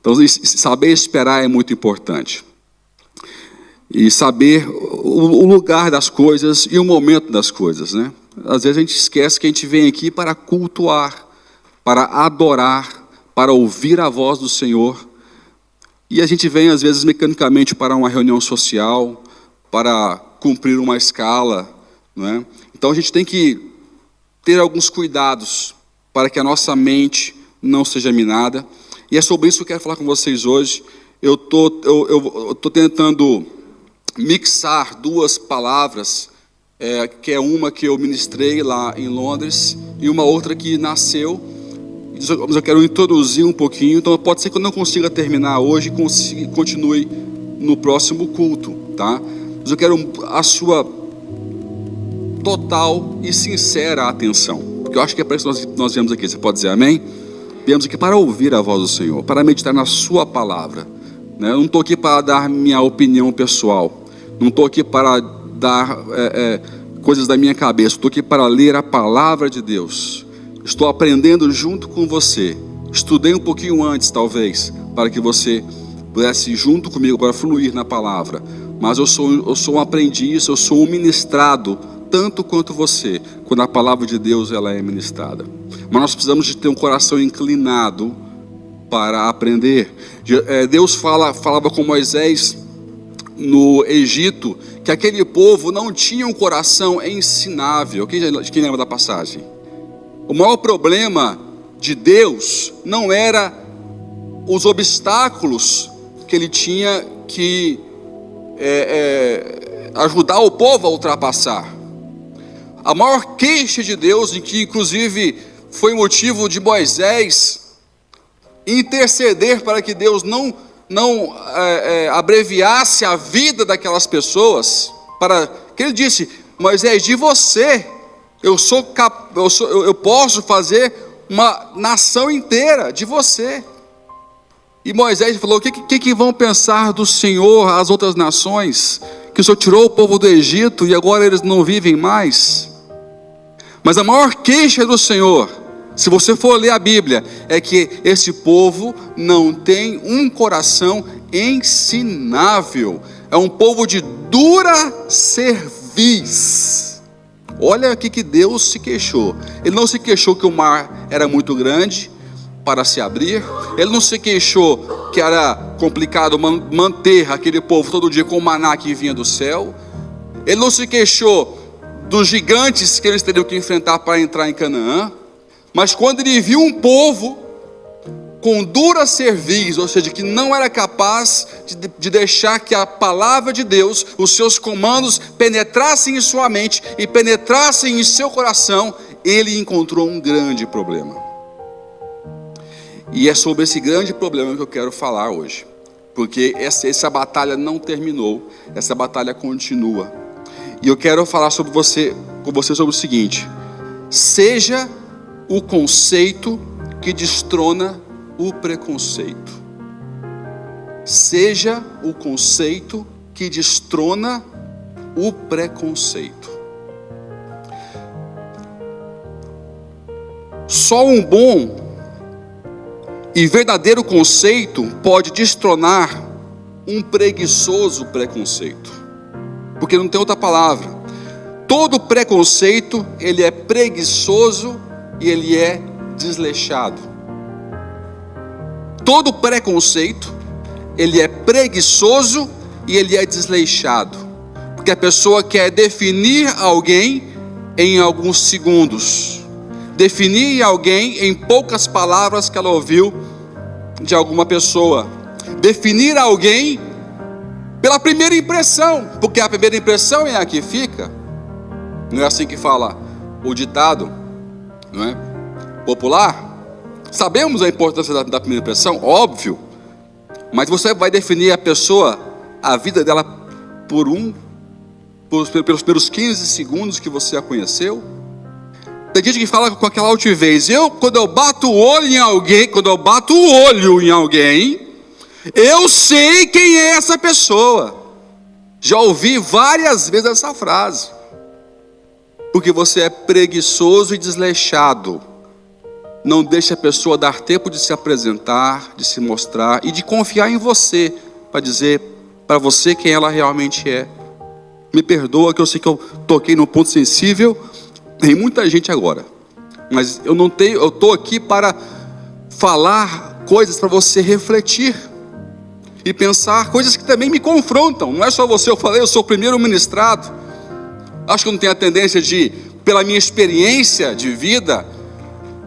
Então, saber esperar é muito importante. E saber o lugar das coisas e o momento das coisas, né? Às vezes a gente esquece que a gente vem aqui para cultuar, para adorar, para ouvir a voz do Senhor. E a gente vem, às vezes, mecanicamente para uma reunião social, para cumprir uma escala, não é? Então a gente tem que ter alguns cuidados para que a nossa mente não seja minada. E é sobre isso que eu quero falar com vocês hoje. Eu tô tentando mixar duas palavras, que é uma que eu ministrei lá em Londres e uma outra que nasceu. Mas eu quero introduzir um pouquinho, então pode ser que eu não consiga terminar hoje e continue no próximo culto, tá? Mas eu quero a sua total e sincera atenção, porque eu acho que é para isso que nós viemos aqui. Você pode dizer amém? Viemos aqui para ouvir a voz do Senhor, para meditar na sua palavra, né? Eu não estou aqui para dar minha opinião pessoal, não estou aqui para dar coisas da minha cabeça, estou aqui para ler a palavra de Deus. Estou aprendendo junto com você. Estudei um pouquinho antes, talvez, para que você pudesse junto comigo agora fluir na palavra. Mas eu sou um aprendiz, eu sou um ministrado, tanto quanto você, quando a palavra de Deus ela é ministrada. Mas nós precisamos de ter um coração inclinado para aprender. Deus falava com Moisés no Egito, que aquele povo não tinha um coração ensinável. Quem lembra da passagem? O maior problema de Deus não era os obstáculos que ele tinha que ajudar o povo a ultrapassar. A maior queixa de Deus, em que inclusive foi motivo de Moisés interceder para que Deus não abreviasse a vida daquelas pessoas, para que ele disse: Moisés, de você eu posso fazer uma nação inteira de você. E Moisés falou: o que vão pensar do Senhor as outras nações, que o Senhor tirou o povo do Egito e agora eles não vivem mais? Mas a maior queixa do Senhor, se você for ler a Bíblia, é que esse povo não tem um coração ensinável, é um povo de dura cerviz. Olha aqui que Deus se queixou. Ele não se queixou que o mar era muito grande para se abrir. Ele não se queixou que era complicado manter aquele povo todo dia com o maná que vinha do céu. Ele não se queixou dos gigantes que eles teriam que enfrentar para entrar em Canaã. Mas quando ele viu um povo com dura cerviz, ou seja, que não era capaz de deixar que a palavra de Deus, os seus comandos penetrassem em sua mente e penetrassem em seu coração, ele encontrou um grande problema. E é sobre esse grande problema que eu quero falar hoje, porque essa batalha não terminou, essa batalha continua. E eu quero falar com você sobre o seguinte: seja o conceito que destrona o preconceito. Seja o conceito que destrona o preconceito. Só um bom e verdadeiro conceito pode destronar um preguiçoso preconceito, porque não tem outra palavra. Todo preconceito, ele é preguiçoso e ele é desleixado. Todo preconceito, ele é preguiçoso e ele é desleixado, porque a pessoa quer definir alguém em alguns segundos, definir alguém em poucas palavras que ela ouviu de alguma pessoa, definir alguém pela primeira impressão, porque a primeira impressão é a que fica. Não é assim que fala o ditado, não é? Popular? Sabemos a importância da primeira impressão, óbvio, mas você vai definir a pessoa, a vida dela pelos primeiros 15 segundos que você a conheceu? Tem gente que fala com aquela altivez: quando eu bato o olho em alguém, eu sei quem é essa pessoa. Já ouvi várias vezes essa frase, porque você é preguiçoso e desleixado. não deixe a pessoa dar tempo de se apresentar, de se mostrar e de confiar em você, para dizer para você quem ela realmente é. Me perdoa que eu sei que eu toquei num ponto sensível em muita gente agora, mas eu estou aqui para falar coisas para você refletir e pensar coisas que também me confrontam. Não é só você, eu sou o primeiro ministrado. Acho que eu não tenho a tendência de, pela minha experiência de vida,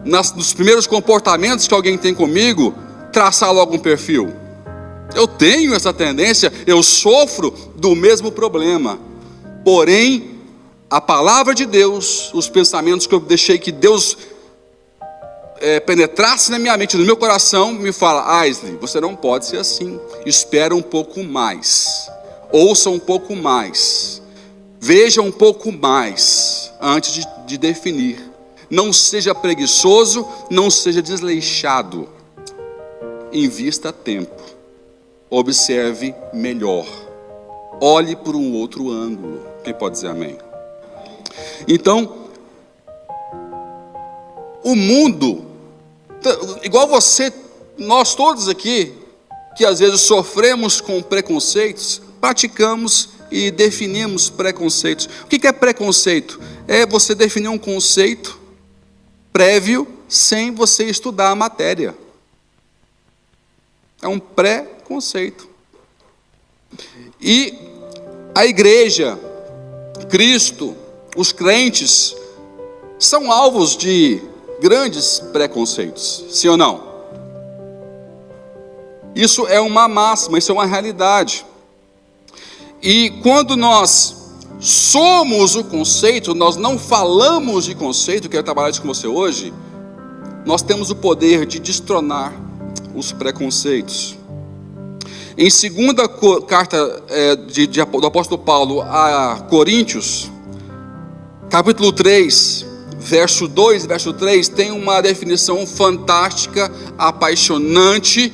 nos primeiros comportamentos que alguém tem comigo, traçar logo um perfil. Eu tenho essa tendência, eu sofro do mesmo problema. Porém, a palavra de Deus, os pensamentos que eu deixei que Deus penetrasse na minha mente, no meu coração, me fala: Aisley, você não pode ser assim. Espera um pouco mais, ouça um pouco mais, veja um pouco mais antes de definir. Não seja preguiçoso, não seja desleixado. Invista tempo, observe melhor, olhe por um outro ângulo. Quem pode dizer amém? Então, o mundo, igual você, nós todos aqui, que às vezes sofremos com preconceitos, praticamos e definimos preconceitos. O que é preconceito? É você definir um conceito prévio sem você estudar a matéria. É um pré-conceito. E a igreja, Cristo, os crentes, são alvos de grandes preconceitos, sim ou não? Isso é uma máxima, isso é uma realidade. E quando nós somos o conceito, nós não falamos de conceito, quero trabalhar isso com você hoje, nós temos o poder de destronar os preconceitos. Em segunda carta do apóstolo Paulo a Coríntios, capítulo 3, verso 2 e verso 3, tem uma definição fantástica, apaixonante,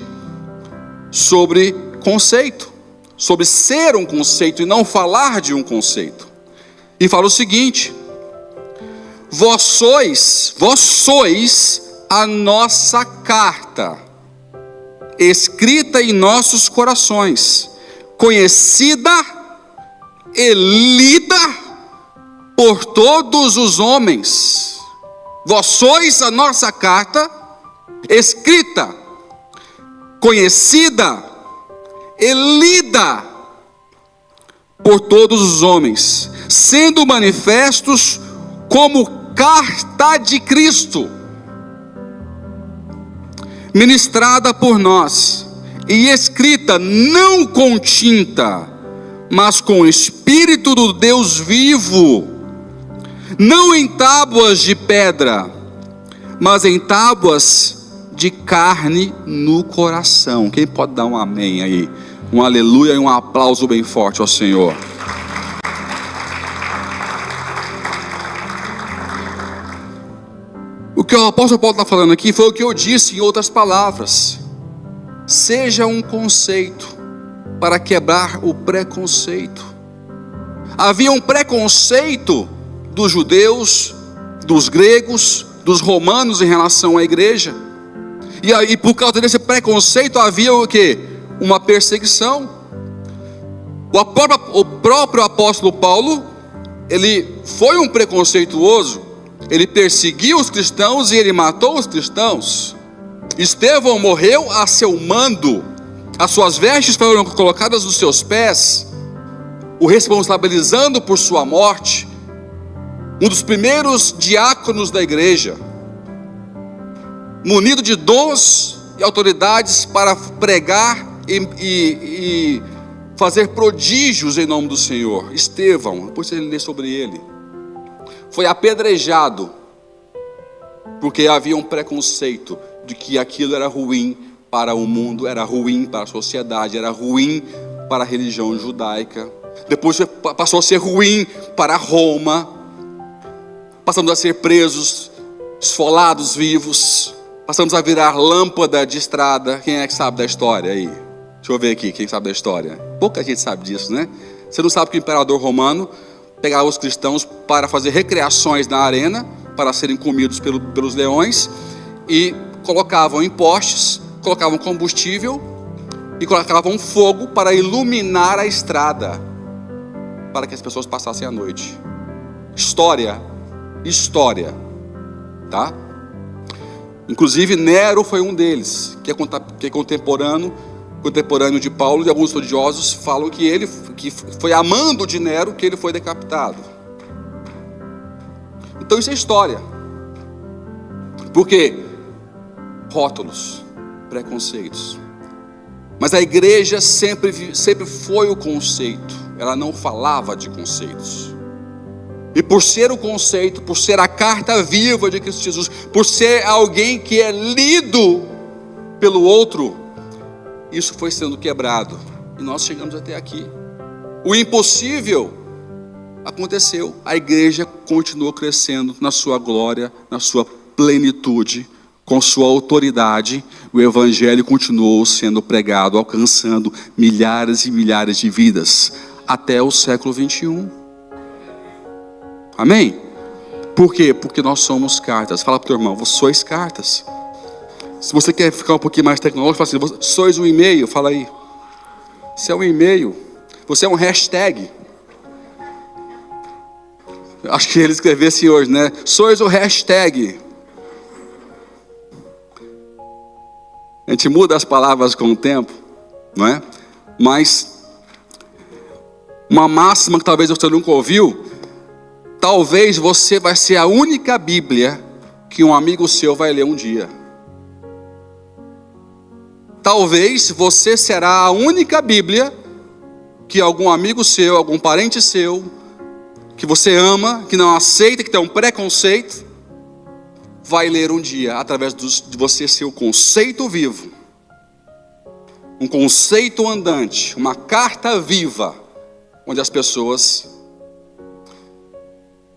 sobre conceito, sobre ser um conceito e não falar de um conceito. E fala o seguinte: vós sois a nossa carta, escrita em nossos corações, conhecida e lida por todos os homens. Vós sois a nossa carta, escrita, conhecida e lida por todos os homens, sendo manifestos como carta de Cristo, ministrada por nós e escrita não com tinta, mas com o Espírito do Deus vivo, não em tábuas de pedra, mas em tábuas de carne no coração. Quem pode dar um amém aí? Um aleluia e um aplauso bem forte ao Senhor. O que o apóstolo Paulo está falando aqui foi o que eu disse em outras palavras. Seja um conceito para quebrar o preconceito. Havia um preconceito dos judeus, dos gregos, dos romanos em relação à igreja. E por causa desse preconceito havia o quê? Uma perseguição. O próprio apóstolo Paulo, ele foi um preconceituoso. Ele perseguiu os cristãos e ele matou os cristãos. Estevão morreu a seu mando. As suas vestes foram colocadas nos seus pés, o responsabilizando por sua morte. Um dos primeiros diáconos da igreja, munido de dons e autoridades para pregar e fazer prodígios em nome do Senhor. Estevão, depois você lê sobre ele, foi apedrejado, porque havia um preconceito de que aquilo era ruim para o mundo, era ruim para a sociedade, era ruim para a religião judaica. Depois passou a ser ruim para Roma. Passamos a ser presos, esfolados vivos. Passamos a virar lâmpada de estrada. Quem é que sabe da história aí? Deixa eu ver aqui, quem sabe da história. Pouca gente sabe disso, né? Você não sabe que o imperador romano pegava os cristãos para fazer recreações na arena, para serem comidos pelos leões. e colocavam em postes, colocavam combustível e colocavam fogo para iluminar a estrada, para que as pessoas passassem a noite. História, tá? Inclusive Nero foi um deles, que é contemporâneo de Paulo, e alguns estudiosos falam que foi amando de Nero que ele foi decapitado. Então isso é história. Por quê? Rótulos, preconceitos. Mas a igreja sempre foi o conceito, ela não falava de conceitos. E por ser o conceito, por ser a carta viva de Cristo Jesus, por ser alguém que é lido pelo outro, isso foi sendo quebrado. E nós chegamos até aqui. O impossível aconteceu. A igreja continuou crescendo na sua glória, na sua plenitude, com sua autoridade. O evangelho continuou sendo pregado, alcançando milhares e milhares de vidas, até o século 21. Amém? Por quê? Porque nós somos cartas. Fala para o teu irmão, vocês sois cartas. Se você quer ficar um pouquinho mais tecnológico, fala assim, sois um e-mail, fala aí. Você é um e-mail, você é um hashtag. Acho que ele escreveu assim hoje, né? Sois o hashtag. A gente muda as palavras com o tempo, não é? Mas uma máxima que talvez você nunca ouviu: talvez você vai ser a única Bíblia que um amigo seu vai ler um dia. Talvez você será a única Bíblia que algum amigo seu, algum parente seu, que você ama, que não aceita, que tem um preconceito, vai ler um dia, através de você ser o conceito vivo, um conceito andante, uma carta viva, onde as pessoas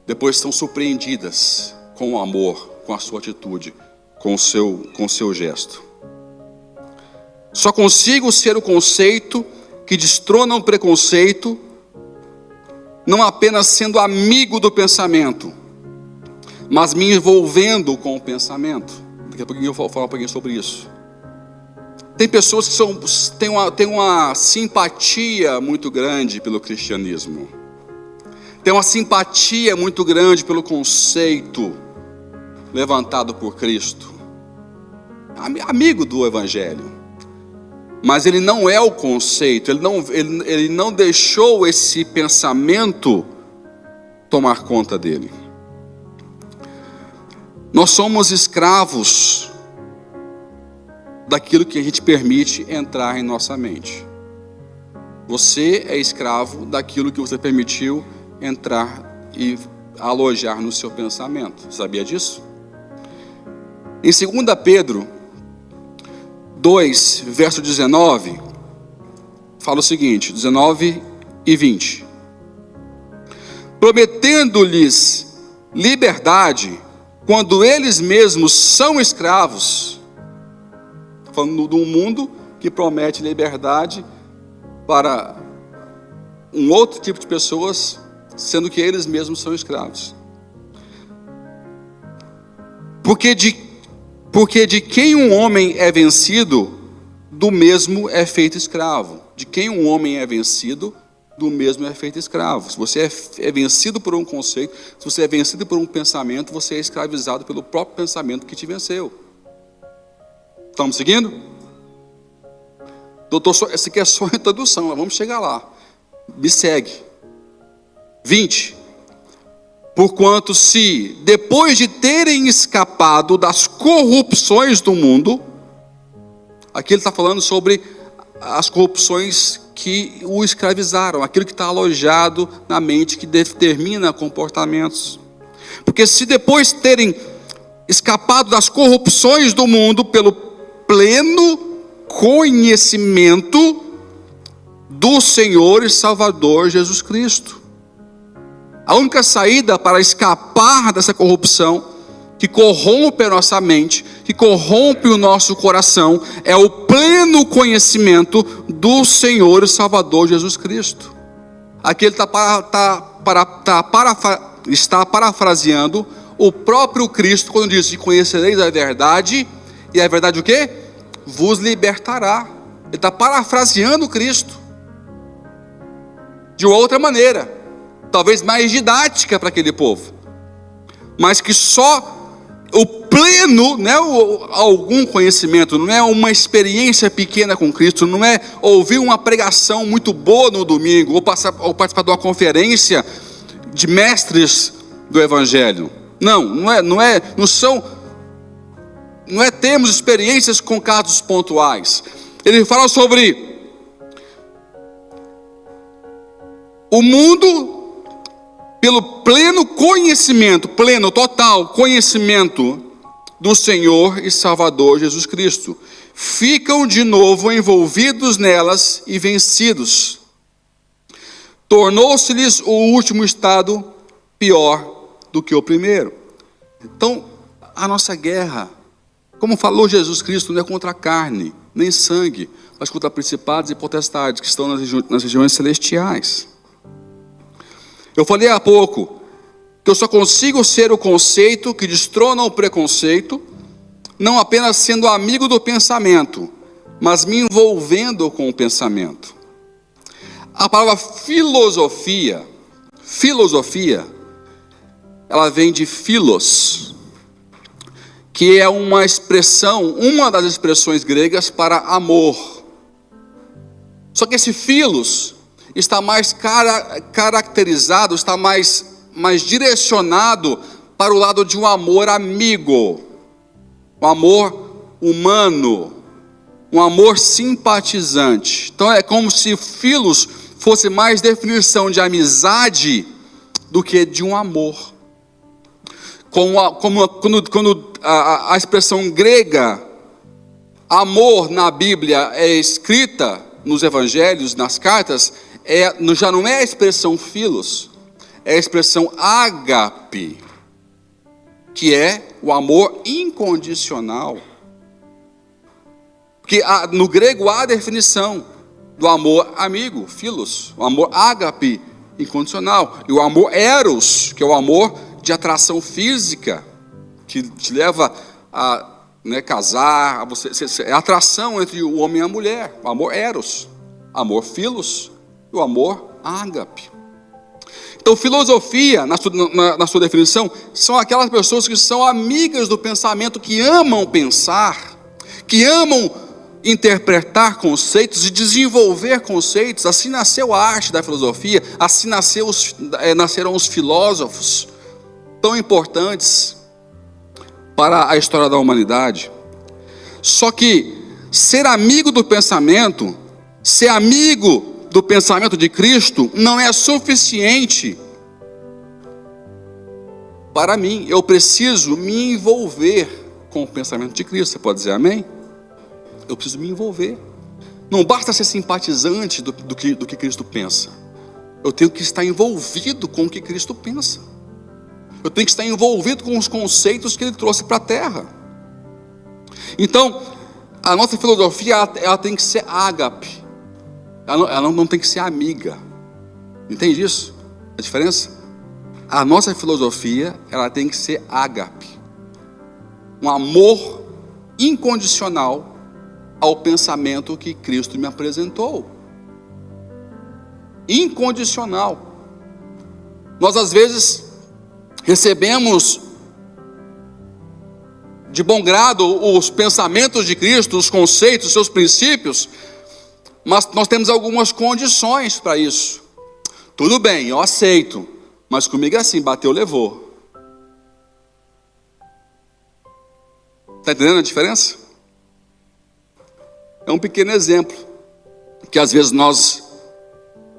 depois são surpreendidas com o amor, com a sua atitude, com o seu gesto. Só consigo ser o conceito que destrona o preconceito, não apenas sendo amigo do pensamento, mas me envolvendo com o pensamento. Daqui a pouquinho eu vou falar um pouquinho sobre isso. Tem pessoas que têm uma simpatia muito grande pelo cristianismo. Tem uma simpatia muito grande pelo conceito levantado por Cristo. Amigo do evangelho. Mas ele não é o conceito, ele não deixou esse pensamento tomar conta dele. Nós somos escravos daquilo que a gente permite entrar em nossa mente. Você é escravo daquilo que você permitiu entrar e alojar no seu pensamento. Sabia disso? Em 2 Pedro 2, verso 19, fala o seguinte, 19 e 20. Prometendo-lhes liberdade, quando eles mesmos são escravos. Falando de um mundo que promete liberdade para um outro tipo de pessoas, sendo que eles mesmos são escravos. Porque de quem um homem é vencido, do mesmo é feito escravo. De quem um homem é vencido, do mesmo é feito escravo. Se você é vencido por um conceito, se você é vencido por um pensamento, você é escravizado pelo próprio pensamento que te venceu. Estamos seguindo? Doutor, essa aqui é só a introdução, mas vamos chegar lá. Me segue. 20. Porquanto se, depois de terem escapado das corrupções do mundo, aqui ele está falando sobre as corrupções que o escravizaram, aquilo que está alojado na mente, que determina comportamentos. Porque se depois de terem escapado das corrupções do mundo, pelo pleno conhecimento do Senhor e Salvador Jesus Cristo. A única saída para escapar dessa corrupção que corrompe a nossa mente, que corrompe o nosso coração, é o pleno conhecimento do Senhor e Salvador Jesus Cristo. Aqui ele está parafraseando o próprio Cristo, quando diz: conhecereis a verdade, e a verdade o quê? Vos libertará. Ele está parafraseando Cristo de outra maneira, talvez mais didática para aquele povo, mas que só o pleno, não é algum conhecimento, não é uma experiência pequena com Cristo, não é ouvir uma pregação muito boa no domingo, ou participar de uma conferência de mestres do Evangelho. Não é termos experiências com casos pontuais. Ele fala sobre o mundo pelo pleno conhecimento, pleno, total conhecimento do Senhor e Salvador Jesus Cristo. Ficam de novo envolvidos nelas e vencidos. Tornou-se-lhes o último estado pior do que o primeiro. Então, a nossa guerra, como falou Jesus Cristo, não é contra a carne, nem sangue, mas contra principados e potestades que estão nas regiões celestiais. Eu falei há pouco que eu só consigo ser o conceito que destrona o preconceito, não apenas sendo amigo do pensamento, mas me envolvendo com o pensamento. A palavra filosofia, ela vem de philos, que é uma das expressões gregas para amor. Só que esse philos está mais caracterizado, está mais direcionado para o lado de um amor amigo, um amor humano, um amor simpatizante. Então é como se philos fosse mais definição de amizade do que de um amor. Quando a expressão grega amor na Bíblia é escrita nos evangelhos, nas cartas, já não é a expressão philos, é a expressão ágape, que é o amor incondicional. Porque no grego há a definição do amor amigo, philos, o amor ágape, incondicional, e o amor eros, que é o amor de atração física, que te leva a casar, é a atração entre o homem e a mulher, o amor eros, amor philos e o amor ágape. Então, filosofia, na sua definição, são aquelas pessoas que são amigas do pensamento, que amam pensar, que amam interpretar conceitos e desenvolver conceitos. Assim nasceu a arte da filosofia, assim nasceram os filósofos, tão importantes para a história da humanidade. Só que ser amigo do pensamento, ser amigo do pensamento de Cristo, não é suficiente para mim. Eu preciso me envolver com o pensamento de Cristo. Você pode dizer amém? Eu preciso me envolver. Não basta ser simpatizante do que Cristo pensa. Eu tenho que estar envolvido com o que Cristo pensa. Eu tenho que estar envolvido com os conceitos que Ele trouxe para a terra. Então, a nossa filosofia, ela tem que ser ágape. Ela não tem que ser amiga. Entende isso? A diferença? A nossa filosofia, ela tem que ser ágape. Um amor incondicional ao pensamento que Cristo me apresentou. Incondicional. Nós às vezes recebemos de bom grado os pensamentos de Cristo, os conceitos, os seus princípios, mas nós temos algumas condições para isso. Tudo bem, eu aceito, mas comigo é assim, bateu, levou. Está entendendo a diferença? É um pequeno exemplo, que às vezes nós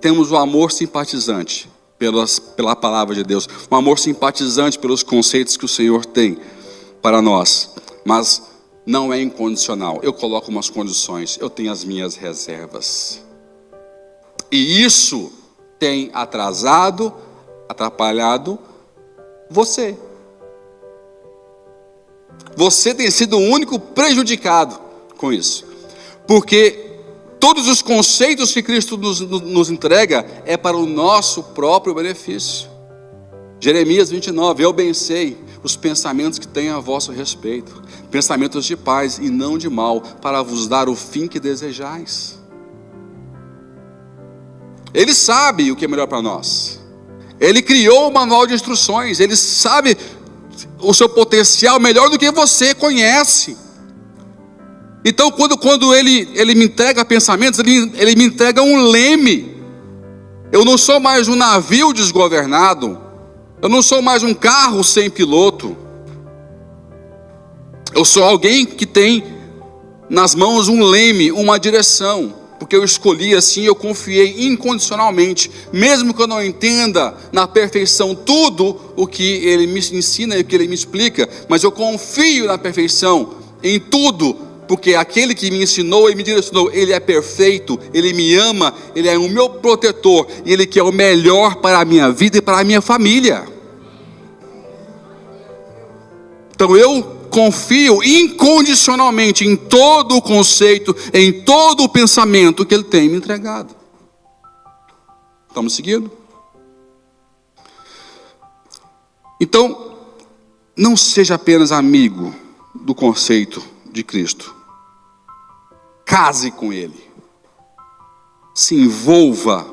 temos o amor simpatizante pela palavra de Deus, um amor simpatizante pelos conceitos que o Senhor tem para nós, mas não é incondicional. Eu coloco umas condições, eu tenho as minhas reservas, e isso tem atrapalhado você. Você tem sido o único prejudicado com isso, porque todos os conceitos que Cristo nos entrega é para o nosso próprio benefício. Jeremias 29, eu bem sei os pensamentos que tenho a vosso respeito, pensamentos de paz e não de mal, para vos dar o fim que desejais. Ele sabe o que é melhor para nós. Ele criou o manual de instruções. Ele sabe o seu potencial melhor do que você conhece. Então, quando ele me entrega pensamentos, ele me entrega um leme. Eu não sou mais um navio desgovernado. Eu não sou mais um carro sem piloto. Eu sou alguém que tem nas mãos um leme, uma direção. Porque eu escolhi assim, eu confiei incondicionalmente. Mesmo que eu não entenda na perfeição tudo o que ele me ensina e o que ele me explica. Mas eu confio na perfeição, em tudo. Porque aquele que me ensinou e me direcionou, ele é perfeito, ele me ama, ele é o meu protetor, e ele quer o melhor para a minha vida e para a minha família. Então eu confio incondicionalmente em todo o conceito, em todo o pensamento que ele tem me entregado. Estamos seguindo? Então, não seja apenas amigo do conceito de Cristo. Case com Ele. Se envolva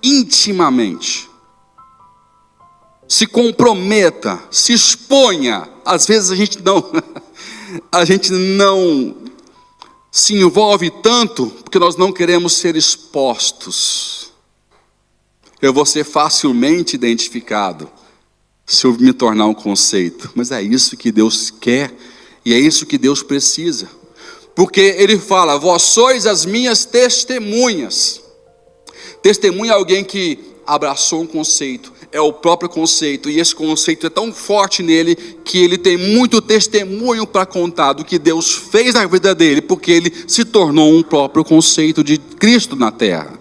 intimamente. Se comprometa, se exponha. Às vezes a gente não se envolve tanto porque nós não queremos ser expostos. Eu vou ser facilmente identificado se eu me tornar um conceito. Mas é isso que Deus quer e é isso que Deus precisa. Porque Ele fala, vós sois as minhas testemunhas. Testemunha é alguém que abraçou um conceito, é o próprio conceito, e esse conceito é tão forte nele, que ele tem muito testemunho para contar do que Deus fez na vida dele, porque ele se tornou um próprio conceito de Cristo na terra.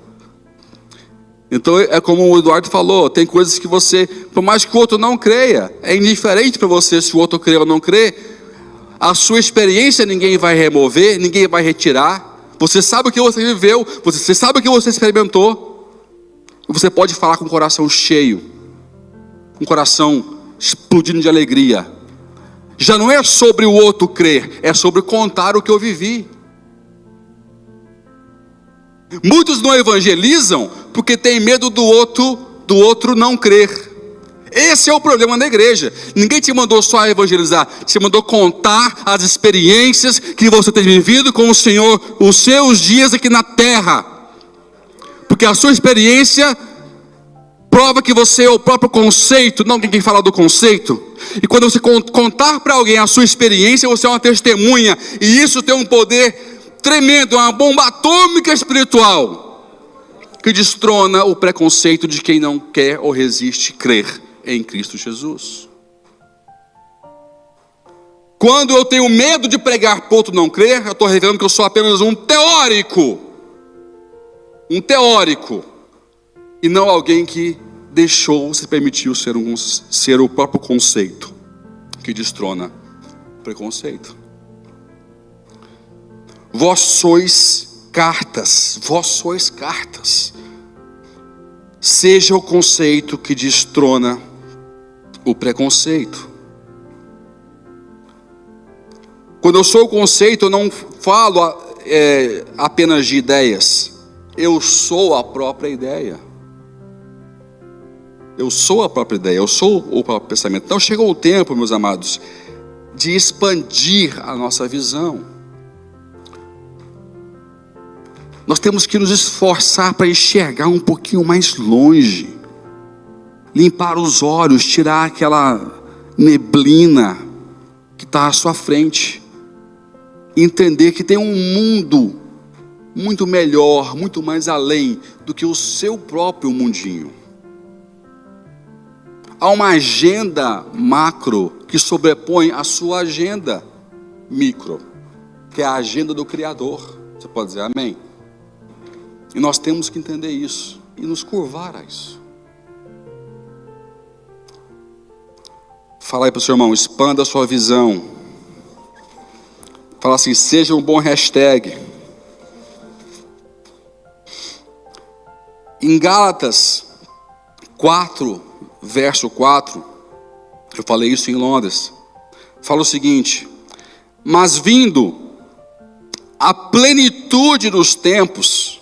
Então é como o Eduardo falou, tem coisas que você, por mais que o outro não creia, é indiferente para você se o outro crê ou não crê. A sua experiência ninguém vai remover, ninguém vai retirar. Você sabe o que você viveu, você sabe o que você experimentou. Você pode falar com o coração cheio, com o coração explodindo de alegria. Já não é sobre o outro crer, é sobre contar o que eu vivi. Muitos não evangelizam porque tem medo do outro não crer. Esse é o problema da igreja. Ninguém te mandou só evangelizar, te mandou contar as experiências que você tem vivido com o Senhor, os seus dias aqui na terra. Porque a sua experiência prova que você é o próprio conceito, não ninguém fala do conceito. E quando você contar para alguém a sua experiência, você é uma testemunha. E isso tem um poder tremendo, uma bomba atômica espiritual, que destrona o preconceito de quem não quer ou resiste crer em Cristo Jesus. Quando eu tenho medo de pregar para outro não crer, eu estou revelando que eu sou apenas um teórico, e não alguém que se permitiu ser o próprio conceito, que destrona o preconceito. Vós sois cartas. Seja o conceito que destrona o preconceito. Quando eu sou o conceito, eu não falo apenas de ideias. Eu sou a própria ideia. Eu sou o próprio pensamento. Então chegou o tempo, meus amados, de expandir a nossa visão. Nós temos que nos esforçar para enxergar um pouquinho mais longe. Limpar os olhos, tirar aquela neblina que está à sua frente. Entender que tem um mundo muito melhor, muito mais além do que o seu próprio mundinho. Há uma agenda macro que sobrepõe a sua agenda micro, que é a agenda do Criador. Você pode dizer amém? E nós temos que entender isso e nos curvar a isso. Fala aí para o seu irmão, expanda a sua visão. Fala assim, seja um bom hashtag. Em Gálatas 4, verso 4, Eu falei isso em Londres. Fala o seguinte: mas vindo a plenitude dos tempos,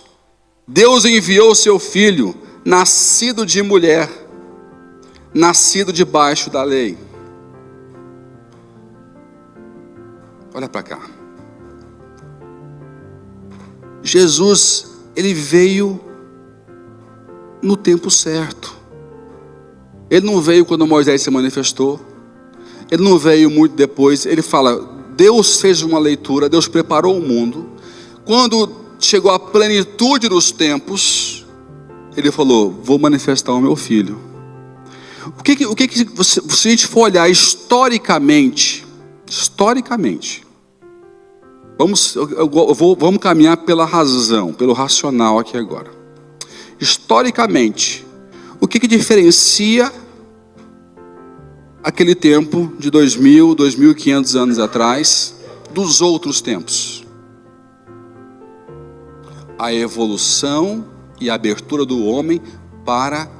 Deus enviou seu Filho, nascido de mulher, nascido debaixo da lei. Olha para cá. Jesus, ele veio no tempo certo. Ele não veio quando Moisés se manifestou. Ele não veio muito depois. Ele fala, Deus fez uma leitura, Deus preparou o mundo. Quando chegou a plenitude dos tempos, ele falou, vou manifestar o meu filho. Se a gente for olhar historicamente, vamos caminhar pela razão, pelo racional aqui agora. Historicamente, o que diferencia aquele tempo de 2.000, 2.500 anos atrás dos outros tempos? A evolução e a abertura do homem para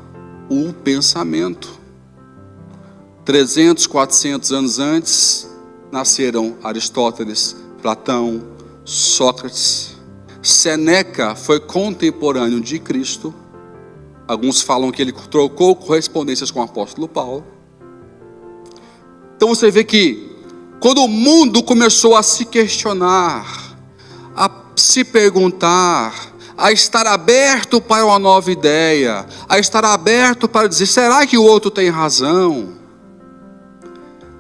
o pensamento. 300, 400 anos antes, nasceram Aristóteles, Platão, Sócrates. Sêneca foi contemporâneo de Cristo. Alguns falam que ele trocou correspondências com o apóstolo Paulo. Então você vê que quando o mundo começou a se questionar, a se perguntar, a estar aberto para uma nova ideia, a estar aberto para dizer, será que o outro tem razão?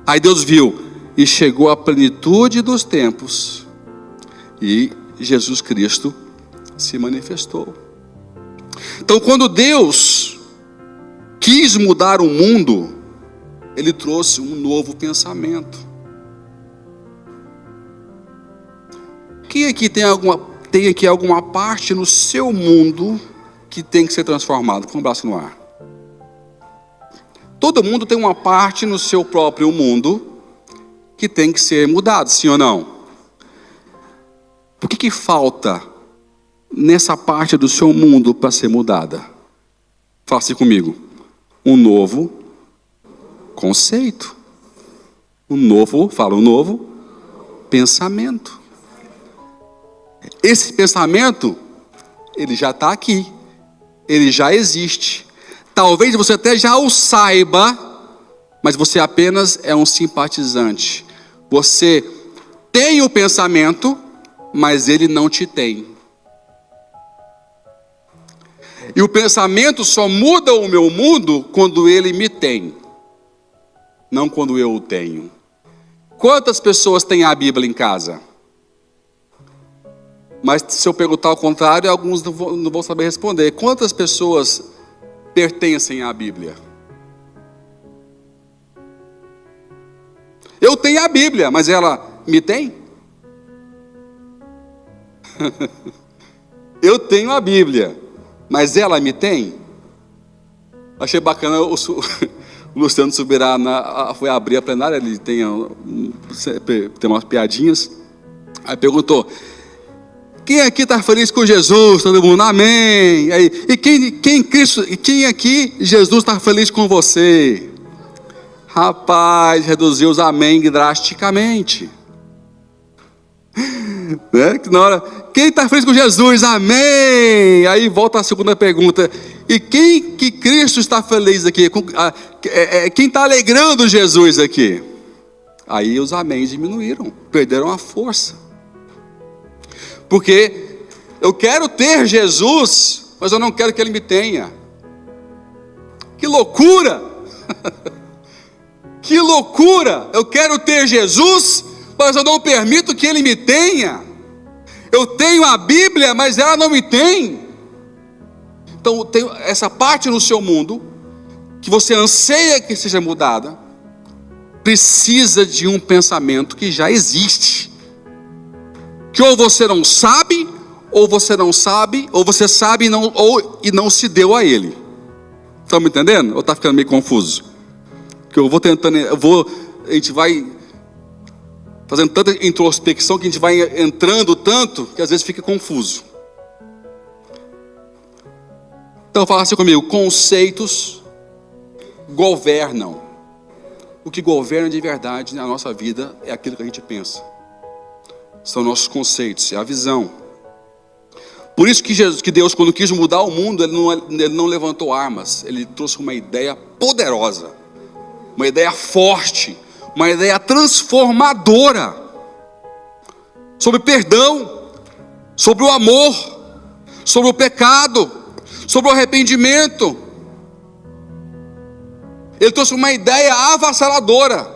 Aí Deus viu, e chegou a plenitude dos tempos, e Jesus Cristo se manifestou. Então quando Deus quis mudar o mundo, Ele trouxe um novo pensamento. Quem aqui tem alguma parte no seu mundo que tem que ser transformado? Com o braço no ar. Todo mundo tem uma parte no seu próprio mundo que tem que ser mudado, sim ou não? O que falta nessa parte do seu mundo para ser mudada? Faça comigo. Um novo conceito. Um novo pensamento. Esse pensamento, ele já está aqui. Ele já existe. Talvez você até já o saiba, mas você apenas é um simpatizante. Você tem o pensamento, mas ele não te tem. E o pensamento só muda o meu mundo quando ele me tem, não quando eu o tenho. Quantas pessoas têm a Bíblia em casa? Mas se eu perguntar ao contrário, alguns não vão saber responder. Quantas pessoas pertencem à Bíblia? Eu tenho a Bíblia, mas ela me tem? Eu tenho a Bíblia, mas ela me tem? Achei bacana o Luciano Subirá foi abrir a plenária, ele tem umas piadinhas. Aí perguntou, quem aqui está feliz com Jesus? Todo mundo, amém. Aí, e quem aqui Jesus está feliz com você? Rapaz, reduziu os amém drasticamente. Né? Na hora, quem está feliz com Jesus? Amém. Aí volta a segunda pergunta. E quem que Cristo está feliz aqui? Quem está alegrando Jesus aqui? Aí os améns diminuíram, perderam a força. Porque eu quero ter Jesus, mas eu não quero que Ele me tenha. Que loucura! Que loucura! Eu quero ter Jesus, mas eu não permito que Ele me tenha. Eu tenho a Bíblia, mas ela não me tem. Então tem essa parte no seu mundo que você anseia que seja mudada, precisa de um pensamento que já existe, que ou você não sabe, ou você sabe e não se deu a ele. Estão me entendendo? Ou está ficando meio confuso? Que a gente vai fazendo tanta introspecção, que a gente vai entrando tanto, que às vezes fica confuso. Então fala assim comigo, conceitos governam. o que governa de verdade na nossa vida é aquilo que a gente pensa. São nossos conceitos, é a visão. Por isso que Deus, quando quis mudar o mundo, Ele não levantou armas. Ele trouxe uma ideia poderosa, uma ideia forte, uma ideia transformadora, sobre perdão, sobre o amor, sobre o pecado, sobre o arrependimento. Ele trouxe uma ideia avassaladora.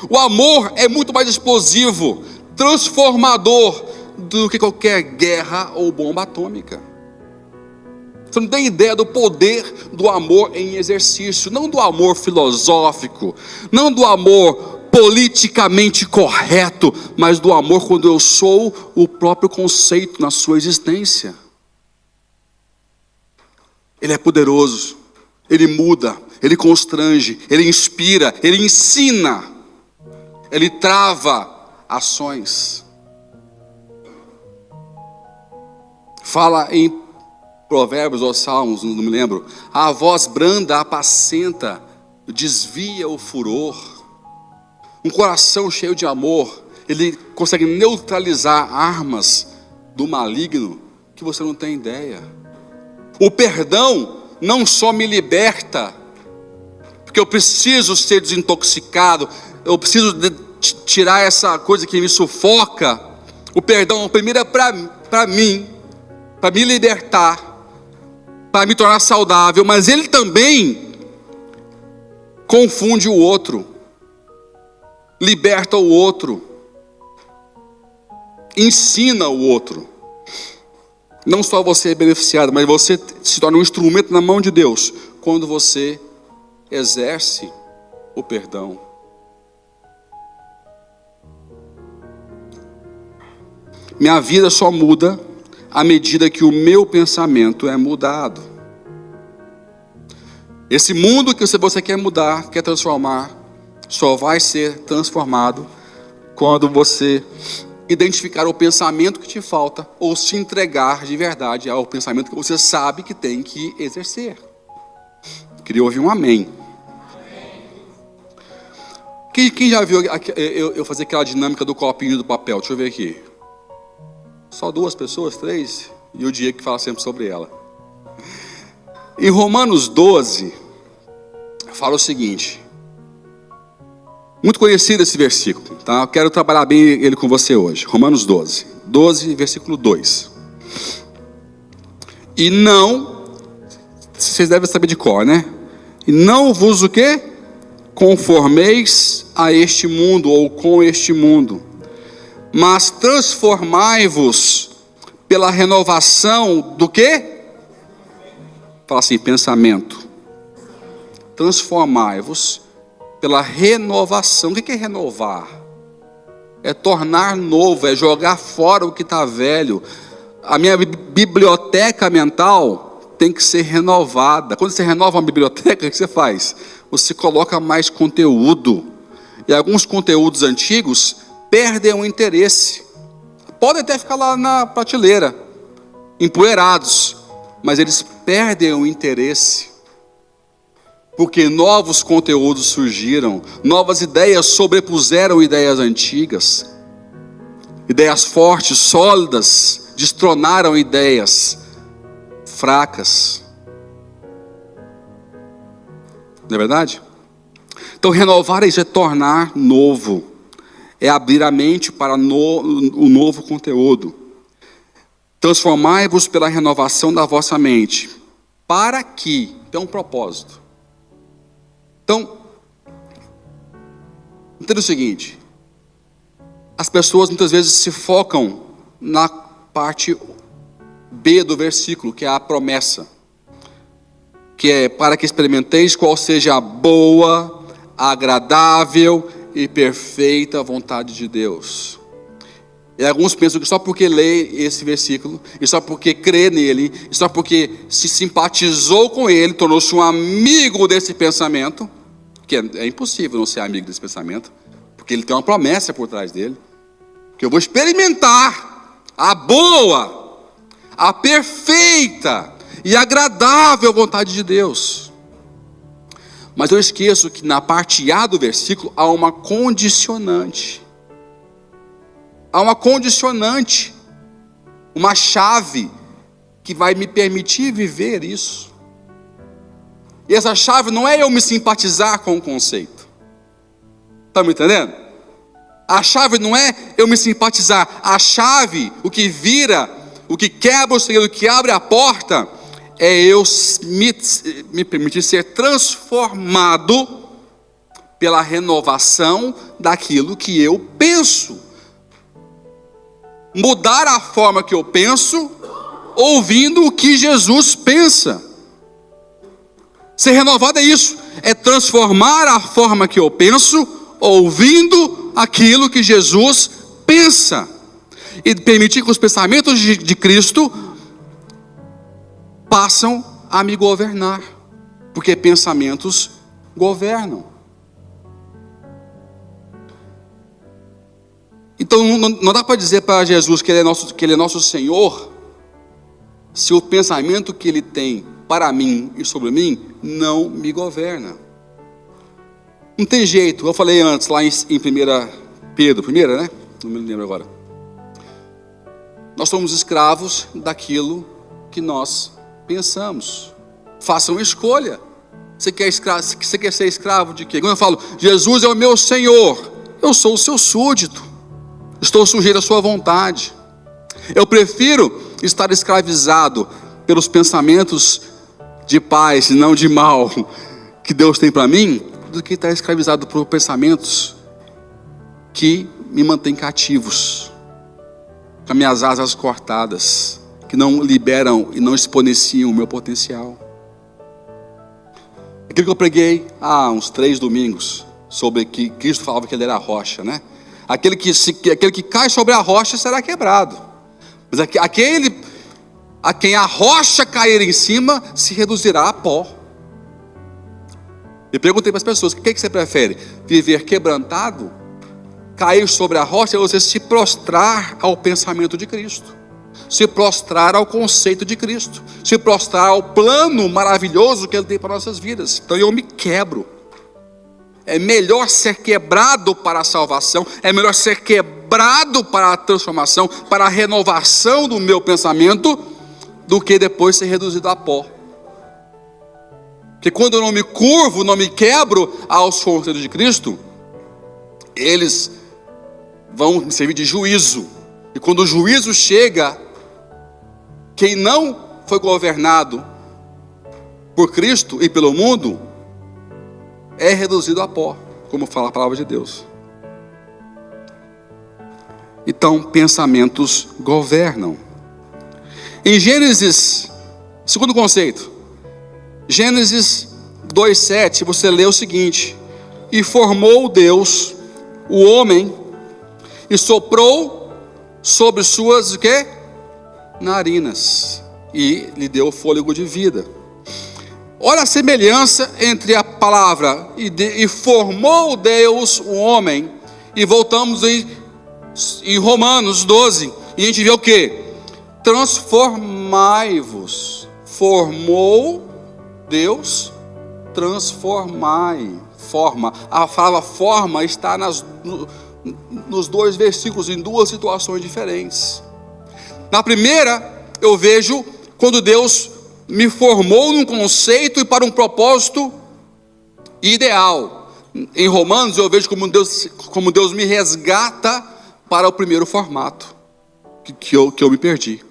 O amor é muito mais explosivo, transformador do que qualquer guerra ou bomba atômica. Você não tem ideia do poder do amor em exercício, não do amor filosófico, não do amor politicamente correto, mas do amor quando eu sou o próprio conceito na sua existência. Ele é poderoso, ele muda, ele constrange, ele inspira, ele ensina, ele trava ações. Fala em Provérbios ou Salmos, não me lembro: a voz branda apacenta, desvia o furor. Um coração cheio de amor, ele consegue neutralizar armas do maligno que você não tem ideia. O perdão não só me liberta, porque eu preciso ser desintoxicado, eu preciso tirar essa coisa que me sufoca. O perdão primeiro é para mim, para me libertar, para me tornar saudável, mas ele também confunde o outro, liberta o outro, ensina o outro. Não só você é beneficiado, mas você se torna um instrumento na mão de Deus quando você exerce o perdão. Minha vida só muda à medida que o meu pensamento é mudado. Esse mundo que você quer mudar, quer transformar, só vai ser transformado quando você identificar o pensamento que te falta ou se entregar de verdade ao pensamento que você sabe que tem que exercer. Queria ouvir um amém. Quem já viu eu fazer aquela dinâmica do copinho do papel? Deixa eu ver aqui. Só 2 pessoas, 3, e o Diego que fala sempre sobre ela. Em Romanos 12, fala o seguinte, muito conhecido esse versículo, tá? Eu quero trabalhar bem ele com você hoje. Romanos 12, versículo 2. E não, vocês devem saber de cor, né? E não vos o quê? Conformeis a este mundo, ou com este mundo, mas transformai-vos pela renovação do quê? Fala assim, pensamento. Transformai-vos pela renovação. O que é renovar? É tornar novo, é jogar fora o que está velho. A minha biblioteca mental tem que ser renovada. Quando você renova uma biblioteca, o que você faz? Você coloca mais conteúdo. E alguns conteúdos antigos perdem o interesse. Podem até ficar lá na prateleira, empoeirados, mas eles perdem o interesse. Porque novos conteúdos surgiram, novas ideias sobrepuseram ideias antigas. Ideias fortes, sólidas, destronaram ideias fracas. Não é verdade? Então renovar é isso, é tornar novo. É abrir a mente para o novo conteúdo. Transformai-vos pela renovação da vossa mente. Para que? Tem um propósito. Então, entenda o seguinte. As pessoas muitas vezes se focam na parte B do versículo, que é a promessa. Que é para que experimenteis qual seja a boa, agradável e perfeita vontade de Deus. E alguns pensam que só porque lê esse versículo, e só porque crê nele, e só porque se simpatizou com ele, tornou-se um amigo desse pensamento, que é impossível não ser amigo desse pensamento, porque ele tem uma promessa por trás dele, que eu vou experimentar a boa, a perfeita e agradável vontade de Deus. Mas eu esqueço que na parte A do versículo há uma condicionante. Há uma condicionante, uma chave que vai me permitir viver isso. E essa chave não é eu me simpatizar com o conceito. Está me entendendo? A chave não é eu me simpatizar. A chave, o que vira, o que quebra o segredo, o que abre a porta, é eu me permitir ser transformado pela renovação daquilo que eu penso. Mudar a forma que eu penso, ouvindo o que Jesus pensa. Ser renovado é isso, é transformar a forma que eu penso, ouvindo aquilo que Jesus pensa. E permitir que os pensamentos de Cristo passam a me governar, porque pensamentos governam. Então não dá para dizer para Jesus que Ele é nosso Senhor, se o pensamento que Ele tem para mim e sobre mim não me governa. Não tem jeito. Eu falei antes lá em 1 Pedro, né? Não me lembro agora. Nós somos escravos daquilo que nós pensamos. Faça uma escolha. Você quer ser escravo de quê? Quando eu falo, Jesus é o meu Senhor, eu sou o seu súdito. Estou sujeito à sua vontade. Eu prefiro estar escravizado pelos pensamentos de paz e não de mal que Deus tem para mim, do que estar escravizado por pensamentos que me mantêm cativos, com as minhas asas cortadas, que não liberam e não exponenciam o meu potencial. Aquilo que eu preguei há uns 3 domingos, sobre que Cristo falava que Ele era a rocha, né? Aquele que cai sobre a rocha será quebrado, mas aquele a quem a rocha cair em cima se reduzirá a pó. E perguntei para as pessoas, o que você prefere? Viver quebrantado, cair sobre a rocha, ou você se prostrar ao pensamento de Cristo, se prostrar ao conceito de Cristo, se prostrar ao plano maravilhoso que Ele tem para nossas vidas. Então eu me quebro. É melhor ser quebrado para a salvação, é melhor ser quebrado para a transformação, para a renovação do meu pensamento, do que depois ser reduzido a pó. Porque quando eu não me curvo, não me quebro aos conceitos de Cristo, eles vão me servir de juízo. E quando o juízo chega, quem não foi governado por Cristo e pelo mundo, é reduzido a pó, como fala a palavra de Deus. Então, pensamentos governam. Em Gênesis, segundo conceito, Gênesis 2:7, você lê o seguinte: e formou Deus o homem e soprou sobre suas o quê? Narinas, e lhe deu fôlego de vida. Olha a semelhança entre a palavra e formou Deus o homem, e voltamos em Romanos 12, e a gente vê o que? Transformai-vos. Formou Deus, transformai. Forma. A palavra forma está nos 2 versículos, em 2 situações diferentes. Na primeira, eu vejo quando Deus me formou num conceito e para um propósito ideal. Em Romanos, eu vejo como Deus me resgata para o primeiro formato que eu me perdi.